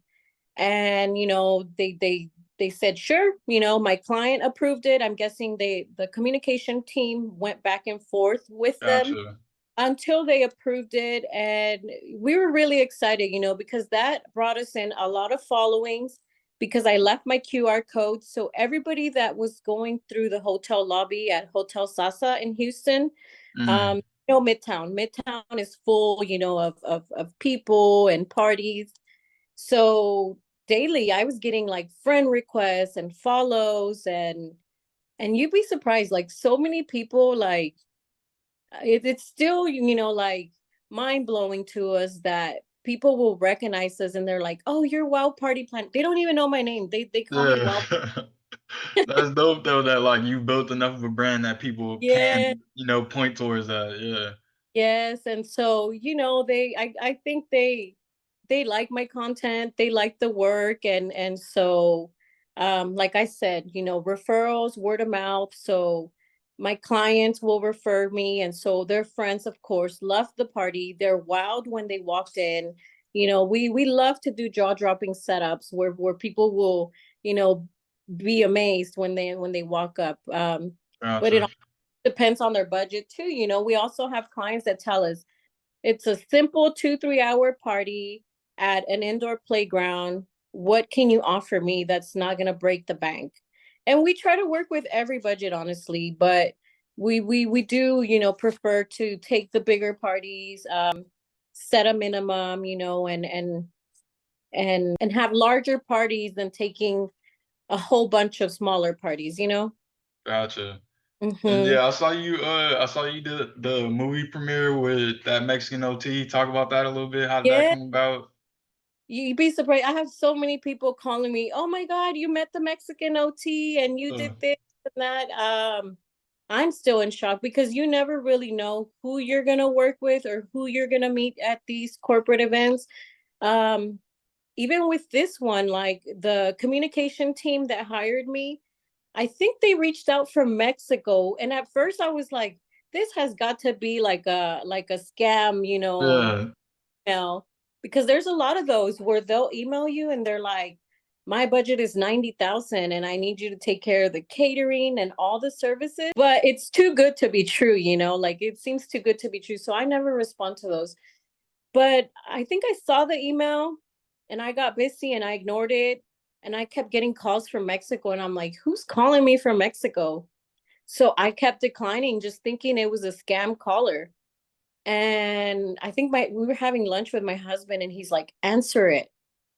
Speaker 1: and they said sure. My client approved it. I'm guessing the communication team went back and forth with them
Speaker 2: Gotcha.
Speaker 1: until they approved it, and we were really excited, because that brought us in a lot of followings, because I left my QR code, so everybody that was going through the hotel lobby at Hotel Sasa in Houston,
Speaker 2: Mm,
Speaker 1: Midtown is full, of people and parties. So daily I was getting like friend requests and follows, and you'd be surprised, like so many people, like it's still like mind blowing to us that people will recognize us and they're like, oh, you're Wild Party Planet. They don't even know my name. They call me
Speaker 2: yeah.
Speaker 1: Wild.
Speaker 2: That's dope though that like you built enough of a brand that people
Speaker 1: Yeah.
Speaker 2: can, point towards that. Yeah.
Speaker 1: Yes, and so I think they like my content, they like the work, and so like I said, referrals, word of mouth. So my clients will refer me, and so their friends, of course, love the party. They're wild when they walked in. We love to do jaw dropping setups where people will, you know be amazed when they walk up. But it
Speaker 2: Gotcha.
Speaker 1: all depends on their budget too. You know, we also have clients that tell us it's a simple 2 3 hour party at an indoor playground. What can you offer me that's not going to break the bank? And we try to work with every budget, honestly, but we do, you know, prefer to take the bigger parties, set a minimum, you know, and have larger parties than taking a whole bunch of smaller parties, you know?
Speaker 2: Gotcha. And
Speaker 1: Hmm.
Speaker 2: yeah, I saw you did the movie premiere with that Mexican OT. Talk about that a little bit. How did that
Speaker 1: Yeah,
Speaker 2: come about?
Speaker 1: you'd be surprised. I have so many people calling me, "Oh my God, you met the Mexican OT and you
Speaker 2: Uh,
Speaker 1: did this and that." I'm still in shock because you never really know who you're gonna work with or who you're gonna meet at these corporate events. Um, Even with this one, like the communication team that hired me, I think they reached out from Mexico. And at first I was like, this has got to be like a scam, you know,
Speaker 2: yeah.
Speaker 1: email, because there's a lot of those where they'll email you and they're like, my budget is 90,000 and I need you to take care of the catering and all the services. But it's too good to be true, you know, like it seems too good to be true. So I never respond to those. But I think I saw the email and I got busy and I ignored it. And I kept getting calls from Mexico. And I'm like, who's calling me from Mexico? So I kept declining, just thinking it was a scam caller. And I think my we were having lunch with my husband and he's like, answer it.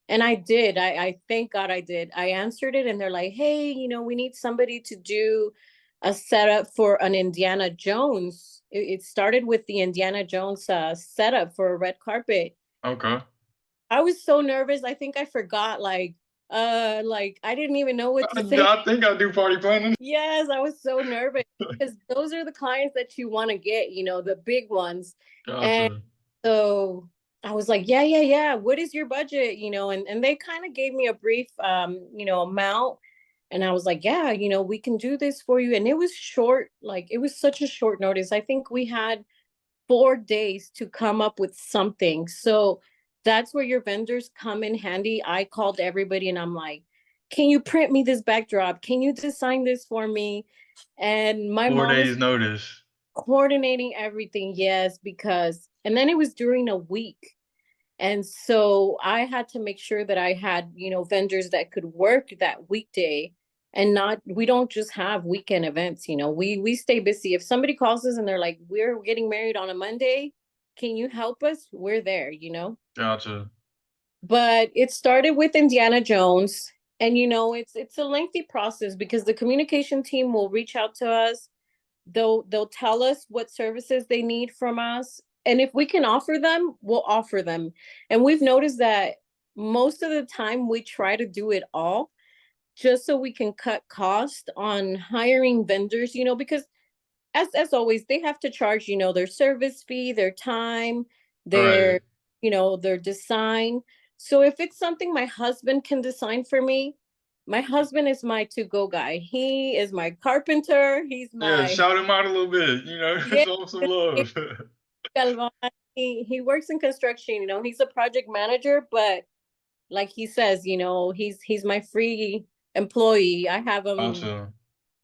Speaker 1: And I did. I thank God I did. I answered it and they're like, hey, you know, we need somebody to do a setup for an Indiana Jones. It started with the Indiana Jones setup for a red carpet.
Speaker 2: Okay.
Speaker 1: I was so nervous. I think I forgot like I didn't even know what to say.
Speaker 2: I think I do party planning.
Speaker 1: Yes, I was so nervous because those are the clients that you want to get, you know, the big ones. And
Speaker 2: Gotcha.
Speaker 1: so I was like, yeah, yeah, yeah. What is your budget? You know, and they kind of gave me a brief you know, amount. And I was like, yeah, you know, we can do this for you. And it was short, like it was such a short notice. I think we had 4 days to come up with something. So that's where your vendors come in handy. I called everybody and I'm like, can you print me this backdrop? Can you design this for me? And my
Speaker 2: 4
Speaker 1: mom was
Speaker 2: days notice.
Speaker 1: coordinating everything. Yes, because, and then it was during a week. And so I had to make sure that I had, you know, vendors that could work that weekday and not, we don't just have weekend events, you know. We stay busy. If somebody calls us and they're like, we're getting married on a Monday, can you help us? We're there, you know.
Speaker 2: Gotcha.
Speaker 1: But it started with Indiana Jones, and you know, it's a lengthy process because the communication team will reach out to us. They'll tell us what services they need from us, and if we can offer them, we'll offer them. And we've noticed that most of the time we try to do it all just so we can cut cost on hiring vendors, you know, because as always they have to charge, you know, their service fee, their time,
Speaker 2: Right.
Speaker 1: their, you know, their design. So if it's something my husband can design for me, my husband is my to go guy. He is my carpenter, he's
Speaker 2: Yeah,
Speaker 1: my,
Speaker 2: shout him out a little bit, you know,
Speaker 1: yeah,
Speaker 2: show him some love.
Speaker 1: Galvan. He works in construction, you know, he's a project manager, but like he says, you know, he's my free employee. I have him
Speaker 2: Gotcha.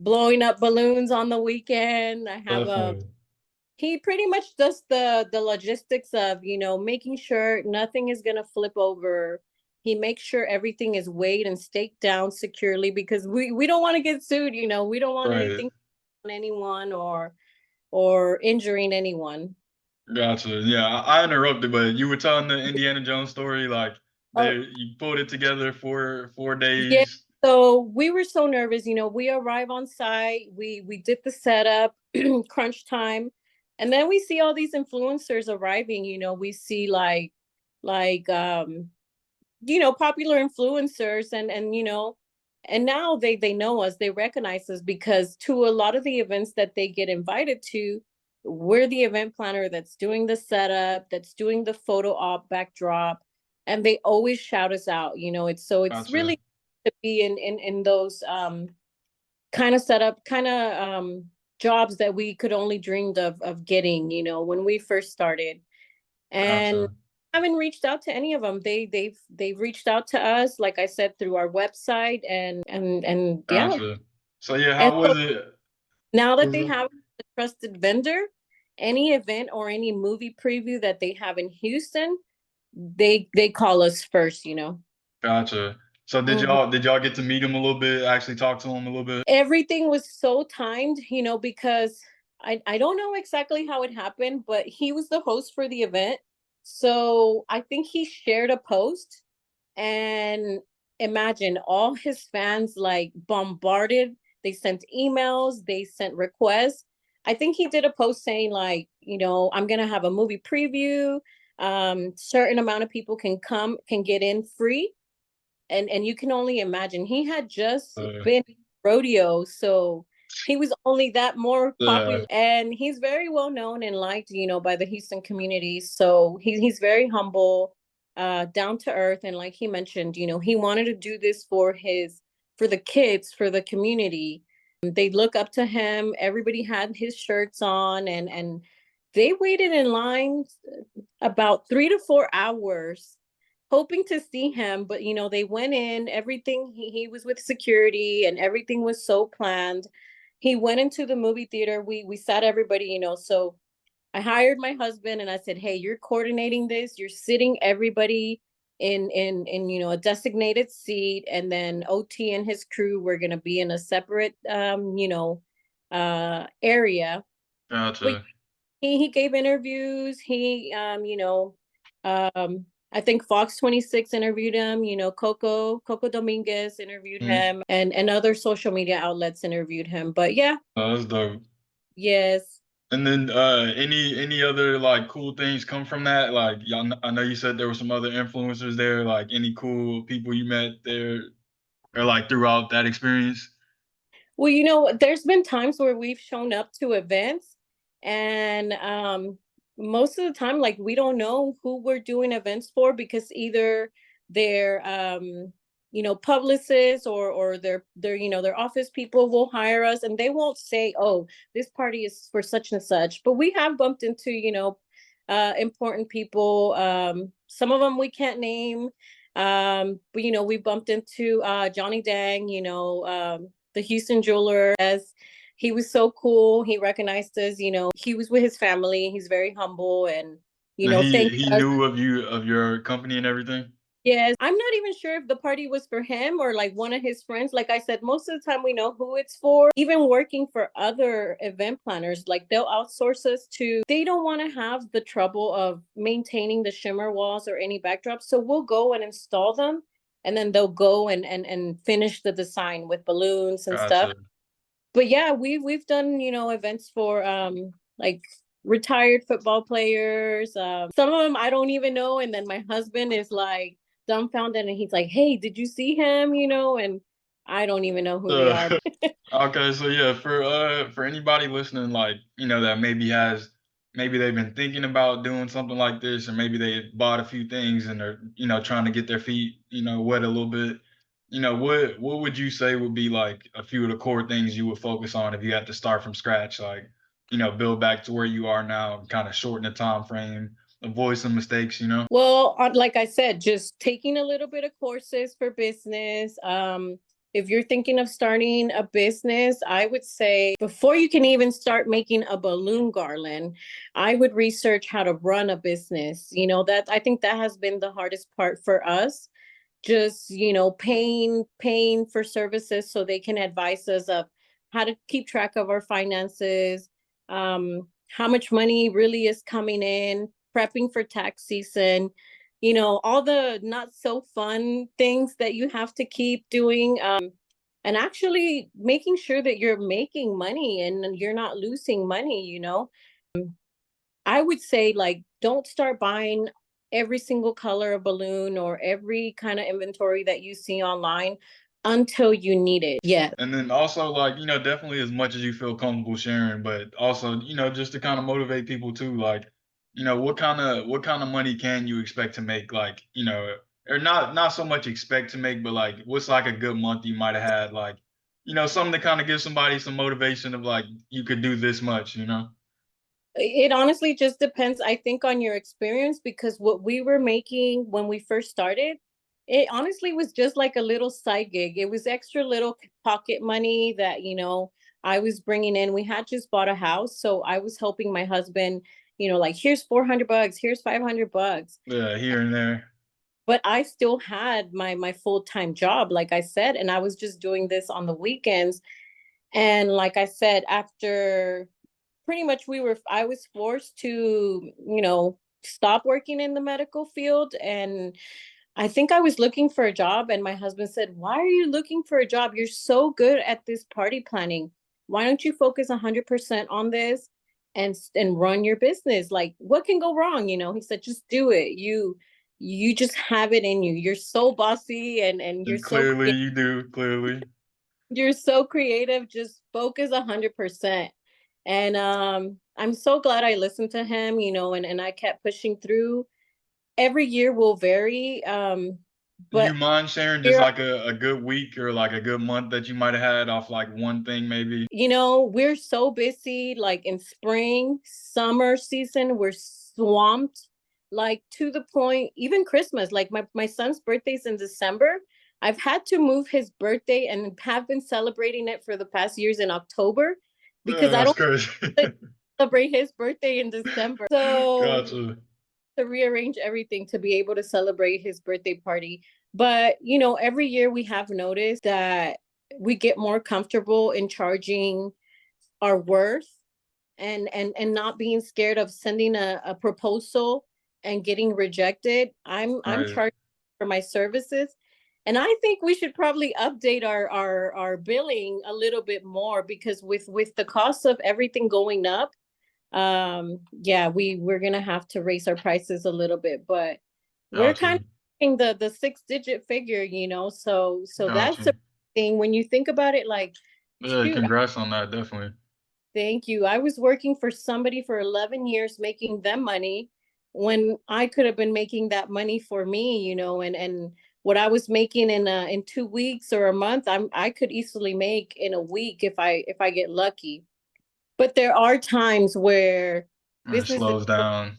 Speaker 1: blowing up balloons on the weekend. I have him,
Speaker 2: Definitely.
Speaker 1: he pretty much does the logistics of, you know, making sure nothing is going to flip over. He makes sure everything is weighed and staked down securely because we don't want to get sued, you know. We don't want
Speaker 2: Right.
Speaker 1: anything on anyone or injuring anyone.
Speaker 2: Gotcha. Yeah, I interrupted, but you were telling the Indiana Jones story, like
Speaker 1: Oh,
Speaker 2: you pulled it together for 4
Speaker 1: yeah.
Speaker 2: days.
Speaker 1: So we were so nervous, you know. We arrive on site, we did the setup, crunch time, and then we see all these influencers arriving. You know, we see like you know, popular influencers, and you know, and now they know us, they recognize us because to a lot of the events that they get invited to, we're the event planner that's doing the setup, that's doing the photo op backdrop, and they always shout us out, you know. It's so it's
Speaker 2: Gotcha.
Speaker 1: really to be in those kind of setup kind of jobs that we could only dreamed of getting, you know, when we first started. And
Speaker 2: Gotcha.
Speaker 1: haven't reached out to any of them. They've reached out to us, like I said, through our website, and yeah.
Speaker 2: Gotcha. So yeah,
Speaker 1: And
Speaker 2: how
Speaker 1: so
Speaker 2: was it?
Speaker 1: now that
Speaker 2: Was
Speaker 1: they
Speaker 2: it?
Speaker 1: have a trusted vendor, any event or any movie preview that they have in Houston, they call us first, you know.
Speaker 2: Gotcha. So
Speaker 1: Mhm.
Speaker 2: did y'all get to meet him a little bit, actually talk to him a little bit?
Speaker 1: Everything was so timed, you know, because I don't know exactly how it happened, but he was the host for the event. So I think he shared a post, and imagine all his fans like bombarded. They sent emails, they sent requests. I think he did a post saying like, you know, I'm gonna have a movie preview. Certain amount of people can come, can get in free, and you can only imagine he had just
Speaker 2: Uh,
Speaker 1: been rodeo, so he was only that more
Speaker 2: uh,
Speaker 1: popular, and he's very well known and liked, you know, by the Houston community. So he's very humble, down to earth, and like he mentioned, you know, he wanted to do this for his, for the kids, for the community. They look up to him. Everybody had his shirts on, and they waited in line about 3 to 4 hours hoping to see him, but you know, they went in, everything, he was with security and everything was so planned. He went into the movie theater. We sat everybody, you know, so I hired my husband and I said, "Hey, you're coordinating this. You're sitting everybody in you know, a designated seat, and then OT and his crew we're going to be in a separate you know, area." But
Speaker 2: gotcha.
Speaker 1: he gave interviews. He you know, I think Fox 26 interviewed him, you know, Coco Dominguez interviewed
Speaker 2: Mm.
Speaker 1: him, and other social media outlets interviewed him. But yeah,
Speaker 2: Oh, that's dope.
Speaker 1: yes.
Speaker 2: And then any other like cool things come from that? Like y'all, I know you said there were some other influencers there. Like any cool people you met there, or like throughout that experience?
Speaker 1: Well, you know, there's been times where we've shown up to events, and most of the time like we don't know who we're doing events for, because either they're you know, publicists, or they're you know, their office people will hire us and they won't say, "Oh, this party is for such and such." But we have bumped into, you know, important people. Some of them we can't name. But you know, we bumped into Johnny Dang, you know, the Houston jeweler, as he was so cool. He recognized us, you know, he was with his family. He's very humble and, you
Speaker 2: And
Speaker 1: know, thanked
Speaker 2: he
Speaker 1: us.
Speaker 2: knew of you, of your company and everything.
Speaker 1: Yes, I'm not even sure if the party was for him or like one of his friends. Like I said, most of the time we know who it's for. Even working for other event planners, like they'll outsource us to, they don't want to have the trouble of maintaining the shimmer walls or any backdrops. So we'll go and install them, and then they'll go and finish the design with balloons and stuff.
Speaker 2: Gotcha.
Speaker 1: But yeah, we've done, you know, events for like retired football players. Some of them I don't even know, and then my husband is like dumbfounded and he's like, "Hey, did you see him?" You know, and I don't even know who they
Speaker 2: Uh,
Speaker 1: are.
Speaker 2: okay, so yeah, for anybody listening, like you know that maybe they've been thinking about doing something like this, or maybe they bought a few things and they're trying to get their feet wet a little bit. What would you say would be like a few of the core things you would focus on if you had to start from scratch, like build back to where you are now, and kind of shorten the time frame, avoid some mistakes.
Speaker 1: Well, like I said, just taking a little bit of courses for business. If you're thinking of starting a business, I would say before you can even start making a balloon garland, I would research how to run a business. You know, that I think that has been the hardest part for us. Just, you know, paying for services so they can advise us of how to keep track of our finances, how much money really is coming in, prepping for tax season, you know, all the not so fun things that you have to keep doing, and actually making sure that you're making money and you're not losing money, you know. I would say like don't start buying every single color of balloon or every kind of inventory that you see online until you need it. Yeah.
Speaker 2: And then also like, definitely as much as you feel comfortable sharing, but also, just to kind of motivate people too, like, what kind of money can you expect to make? Like, or not so much expect to make, but like what's like a good month you might have had, like, something to kind of give somebody some motivation of like you could do this much.
Speaker 1: It honestly just depends, I think, on your experience because what we were making when we first started, it honestly was just like a little side gig. It was extra little pocket money that, I was bringing in. We had just bought a house, so I was helping my husband, like here's 400 bucks, here's 500 bucks.
Speaker 2: Yeah, here and there.
Speaker 1: But I still had my full-time job, like I said, and I was just doing this on the weekends. And like I said, after pretty much I was forced to, stop working in the medical field. And I think I was looking for a job, and my husband said, "Why are you looking for a job? You're so good at this party planning. Why don't you focus 100% on this and run your business? Like, what can go wrong?" He said, "Just do it. You just have it in you. You're so bossy and
Speaker 2: And clearly you do, clearly.
Speaker 1: you're so creative. Just focus 100%." And I'm so glad I listened to him, and I kept pushing through. Every year will vary,
Speaker 2: Do you
Speaker 1: but
Speaker 2: mind sharing just
Speaker 1: here,
Speaker 2: like a good week or like a good month that you might have had off like one thing maybe?
Speaker 1: we're so busy, like in spring, summer season, we're swamped, like to the point, even Christmas, like my son's birthday's in December. I've had to move his birthday and have been celebrating it for the past years in October because I
Speaker 2: That's
Speaker 1: don't
Speaker 2: crazy.
Speaker 1: celebrate his birthday in December. So
Speaker 2: Gotcha.
Speaker 1: to rearrange everything to be able to celebrate his birthday party. But, every year we have noticed that we get more comfortable in charging our worth and not being scared of sending a proposal and getting rejected. I'm
Speaker 2: Right.
Speaker 1: charging for my services. And I think we should probably update our billing a little bit more because with the cost of everything going up, yeah, we're gonna have to raise our prices a little bit, but we're kind
Speaker 2: Gotcha.
Speaker 1: of in the six-digit figure, so that's a
Speaker 2: Gotcha.
Speaker 1: thing when you think about it. Like,
Speaker 2: Yeah,
Speaker 1: shoot,
Speaker 2: congrats on that, definitely.
Speaker 1: thank you. I was working for somebody for 11 years, making them money when I could have been making that money for me, and what I was making in 2 weeks or a month, I could easily make in a week if I get lucky. But there are times where
Speaker 2: It
Speaker 1: business is
Speaker 2: slows down.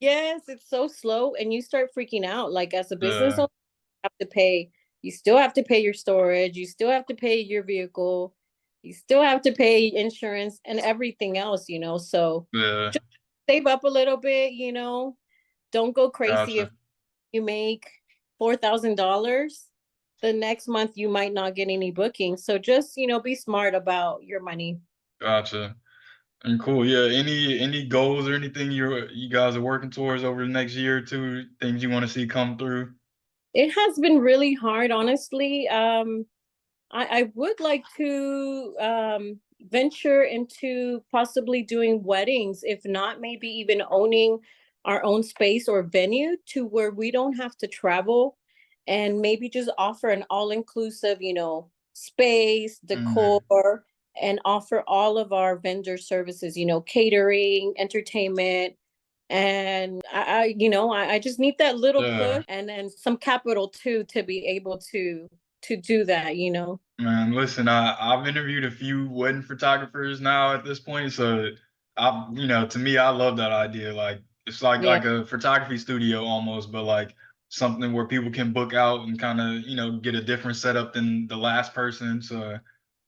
Speaker 1: yes, it's so slow and you start freaking out. Like as a business
Speaker 2: Yeah.
Speaker 1: owner, you have to pay, you still have to pay your storage, you still have to pay your vehicle, you still have to pay insurance and everything else, So
Speaker 2: Yeah.
Speaker 1: just save up a little bit, Don't go crazy if
Speaker 2: Gotcha.
Speaker 1: you make $4,000. The next month you might not get any bookings. So just, be smart about your money.
Speaker 2: Gotcha. And cool. Yeah. Any goals or anything you guys are working towards over the next year or two? Things you want to see come through?
Speaker 1: It has been really hard, honestly. I would like to venture into possibly doing weddings, if not, maybe even owning our own space or venue to where we don't have to travel and maybe just offer an all-inclusive, space,
Speaker 2: Mm,
Speaker 1: decor, and offer all of our vendor services, catering, entertainment. And I just need that little
Speaker 2: yeah.
Speaker 1: push and some capital too to be able to do that.
Speaker 2: Man, listen, I've interviewed a few wedding photographers now at this point, so to me, I love that idea. Like it's
Speaker 1: Yeah.
Speaker 2: like a photography studio almost, but like something where people can book out and kind of, get a different setup than the last person. So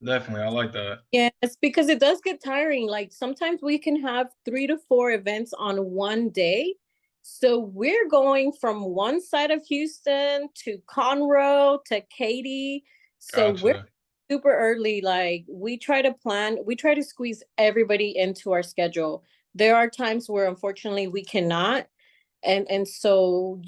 Speaker 2: definitely, I like that.
Speaker 1: Yes, because it does get tiring. Like sometimes we can have 3 to 4 events on one day. So we're going from one side of Houston to Conroe to Katy. So we're
Speaker 2: Gotcha.
Speaker 1: super early. Like we try to squeeze everybody into our schedule. There are times where unfortunately we cannot. And so,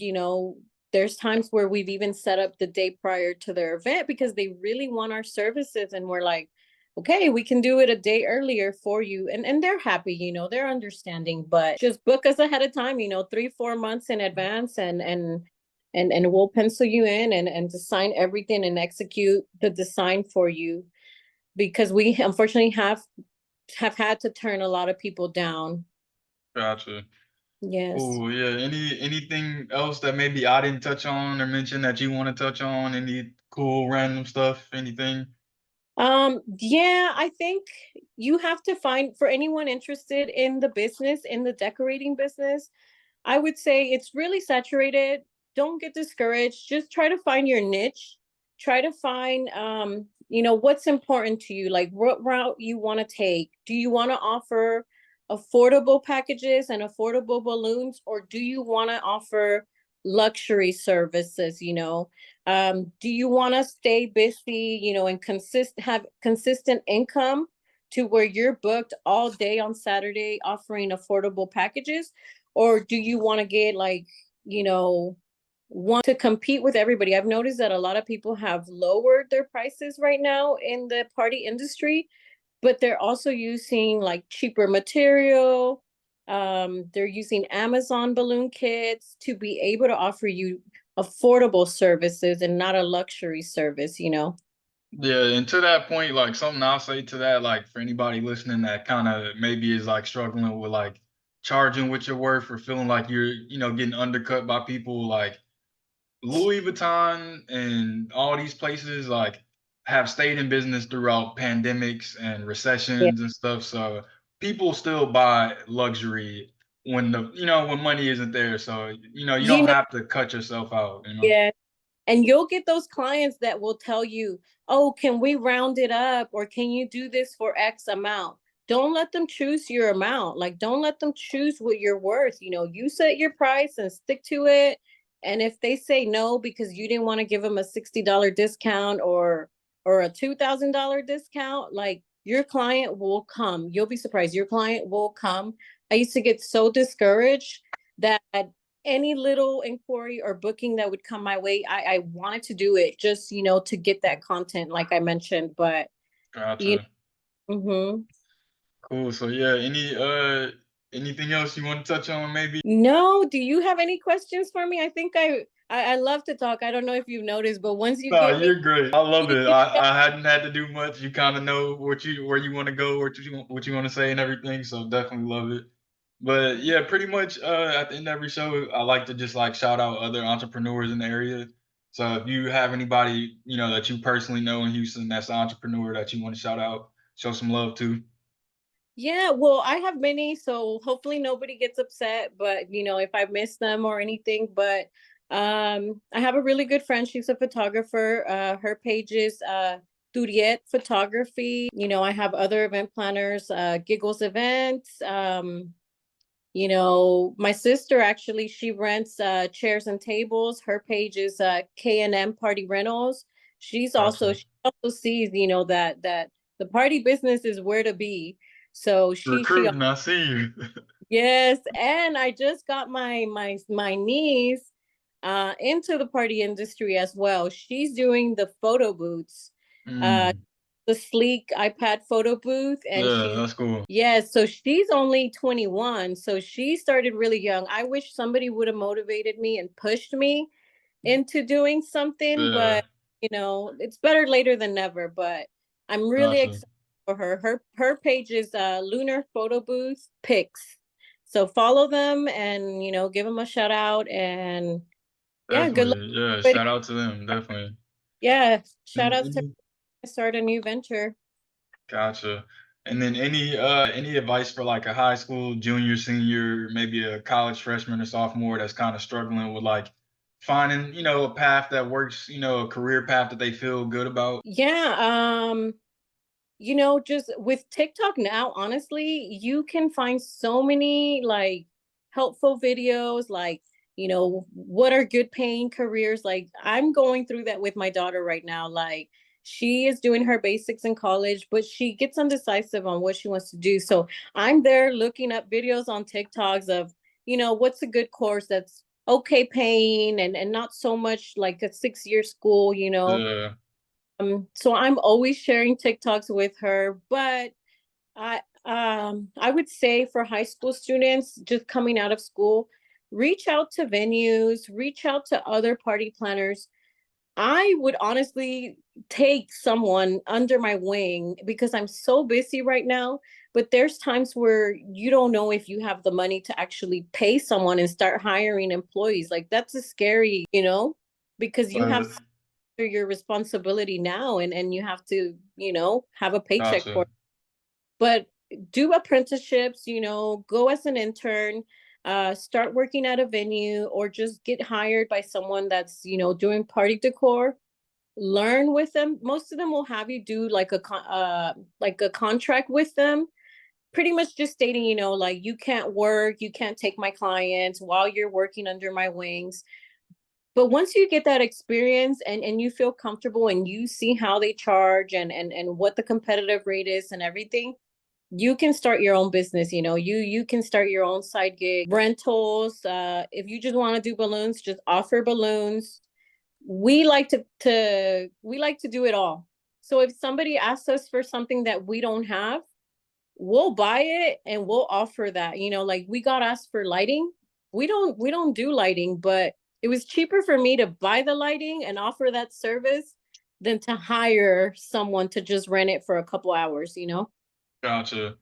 Speaker 1: there's times where we've even set up the day prior to their event because they really want our services and we're like, okay, we can do it a day earlier for you. And they're happy, they're understanding, but just book us ahead of time, 3 4 months in advance and we'll pencil you in and design everything and execute the design for you because we unfortunately have had to turn a lot of people down.
Speaker 2: Gotcha.
Speaker 1: Yes.
Speaker 2: Cool. Yeah. Anything else that maybe I didn't touch on or mention that you want to touch on? Any cool random stuff? Anything?
Speaker 1: Yeah, I think you have to find, for anyone interested in the business, in the decorating business, I would say it's really saturated. Don't get discouraged. Just try to find your niche. Try to find what's important to you, like what route you want to take. Do you want to offer affordable packages and affordable balloons, or do you want to offer luxury services, do you want to stay busy, and have consistent income to where you're booked all day on Saturday offering affordable packages? Or do you want to get like, want to compete with everybody? I've noticed that a lot of people have lowered their prices right now in the party industry, but they're also using like cheaper material. They're using Amazon balloon kits to be able to offer you affordable services and not a luxury service.
Speaker 2: Yeah, and to that point, like something I'll say to that, like for anybody listening that kind of maybe is like struggling with like charging what you're worth or feeling like you're, getting undercut by people, like Louis Vuitton and all these places like have stayed in business throughout pandemics and
Speaker 1: Yeah.
Speaker 2: recessions and stuff. So people still buy luxury when when money isn't there. So, you
Speaker 1: You
Speaker 2: don't
Speaker 1: know,
Speaker 2: have to cut yourself out.
Speaker 1: yeah. And you'll get those clients that will tell you, oh, can we round it up? Or can you do this for X amount? Don't let them choose your amount. Like, don't let them choose what you're worth. You set your price and stick to it. And if they say no because you didn't want to give them a $60 discount or a $2,000 discount, like your client will come. You'll be surprised. Your client will come. I used to get so discouraged that any little inquiry or booking that would come my way, I wanted to do it just, to get that content, like I mentioned. But you
Speaker 2: Gotcha.
Speaker 1: hmm
Speaker 2: Cool. So yeah, anything else you want to touch on maybe?
Speaker 1: no, do you have any questions for me? I think I love to talk. I don't know if you've noticed, but once you
Speaker 2: No,
Speaker 1: get me,
Speaker 2: you're great. I love it.
Speaker 1: you
Speaker 2: I hadn't had to do much. You kind of know where you want to go, what you want to say and everything. So definitely love it. But yeah, pretty much at the end of every show, I like to just like shout out other entrepreneurs in the area. So if you have anybody, that you personally know in Houston that's an entrepreneur that you want to shout out, show some love to.
Speaker 1: Yeah, well, I have many, so hopefully nobody gets upset, but if I miss them or anything, but I have a really good friend. She's a photographer. Her page is Turiet Photography. I have other event planners, Giggles Events. My sister actually, she rents chairs and tables. Her page is K&M Party Rentals.
Speaker 2: Gotcha.
Speaker 1: She also sees, that the party business is where to be. So she
Speaker 2: Recruiting, I see you.
Speaker 1: yes, and I just got my niece into the party industry as well. She's doing the photo booths, uh
Speaker 2: Mm,
Speaker 1: the sleek iPad photo booth, and
Speaker 2: yeah, that's cool.
Speaker 1: yes, so she's only 21, so she started really young. I wish somebody would have motivated me and pushed me into doing something,
Speaker 2: Yeah,
Speaker 1: but it's better later than never. But I'm really
Speaker 2: gotcha.
Speaker 1: excited for her. Her page is Lunar Photo Booth Pics. So follow them and give them a shout out, and yeah, good luck.
Speaker 2: Definitely. Yeah,
Speaker 1: Everybody.
Speaker 2: shout out to them. Definitely.
Speaker 1: Yeah, shout
Speaker 2: And
Speaker 1: out to
Speaker 2: any
Speaker 1: start a new venture.
Speaker 2: Gotcha. And then any advice for like a high school junior, senior, maybe a college freshman or sophomore that's kind of struggling with like finding, a path that works, a career path that they feel good about?
Speaker 1: Yeah, just with TikTok now, honestly, you can find so many like helpful videos, like, what are good paying careers? Like, I'm going through that with my daughter right now. Like, she is doing her basics in college, but she gets undecisive on what she wants to do. So I'm there looking up videos on TikToks of, what's a good course that's okay paying and not so much like a 6 year school.
Speaker 2: Yeah,
Speaker 1: So I'm always sharing TikToks with her, but I would say for high school students just coming out of school, reach out to venues, reach out to other party planners. I would honestly take someone under my wing because I'm so busy right now. But there's times where you don't know if you have the money to actually pay someone and start hiring employees. Like that's a scary, because you have
Speaker 2: but
Speaker 1: your responsibility now, and you have to, have a paycheck for
Speaker 2: Gotcha.
Speaker 1: it. But do apprenticeships, go as an intern, start working at a venue, or just get hired by someone that's, doing party decor. Learn with them. Most of them will have you do like a contract with them, pretty much just stating, like, you can't work, you can't take my clients while you're working under my wings. But once you get that experience, and you feel comfortable, and you see how they charge, and what the competitive rate is and everything, you can start your own business. You can start your own side gig, rentals. If you just want to do balloons, just offer balloons. We like to do it all. So if somebody asks us for something that we don't have, we'll buy it and we'll offer that. Like, we got asked for lighting. We don't do lighting, but it was cheaper for me to buy the lighting and offer that service than to hire someone to just rent it for a couple hours.
Speaker 2: Gotcha.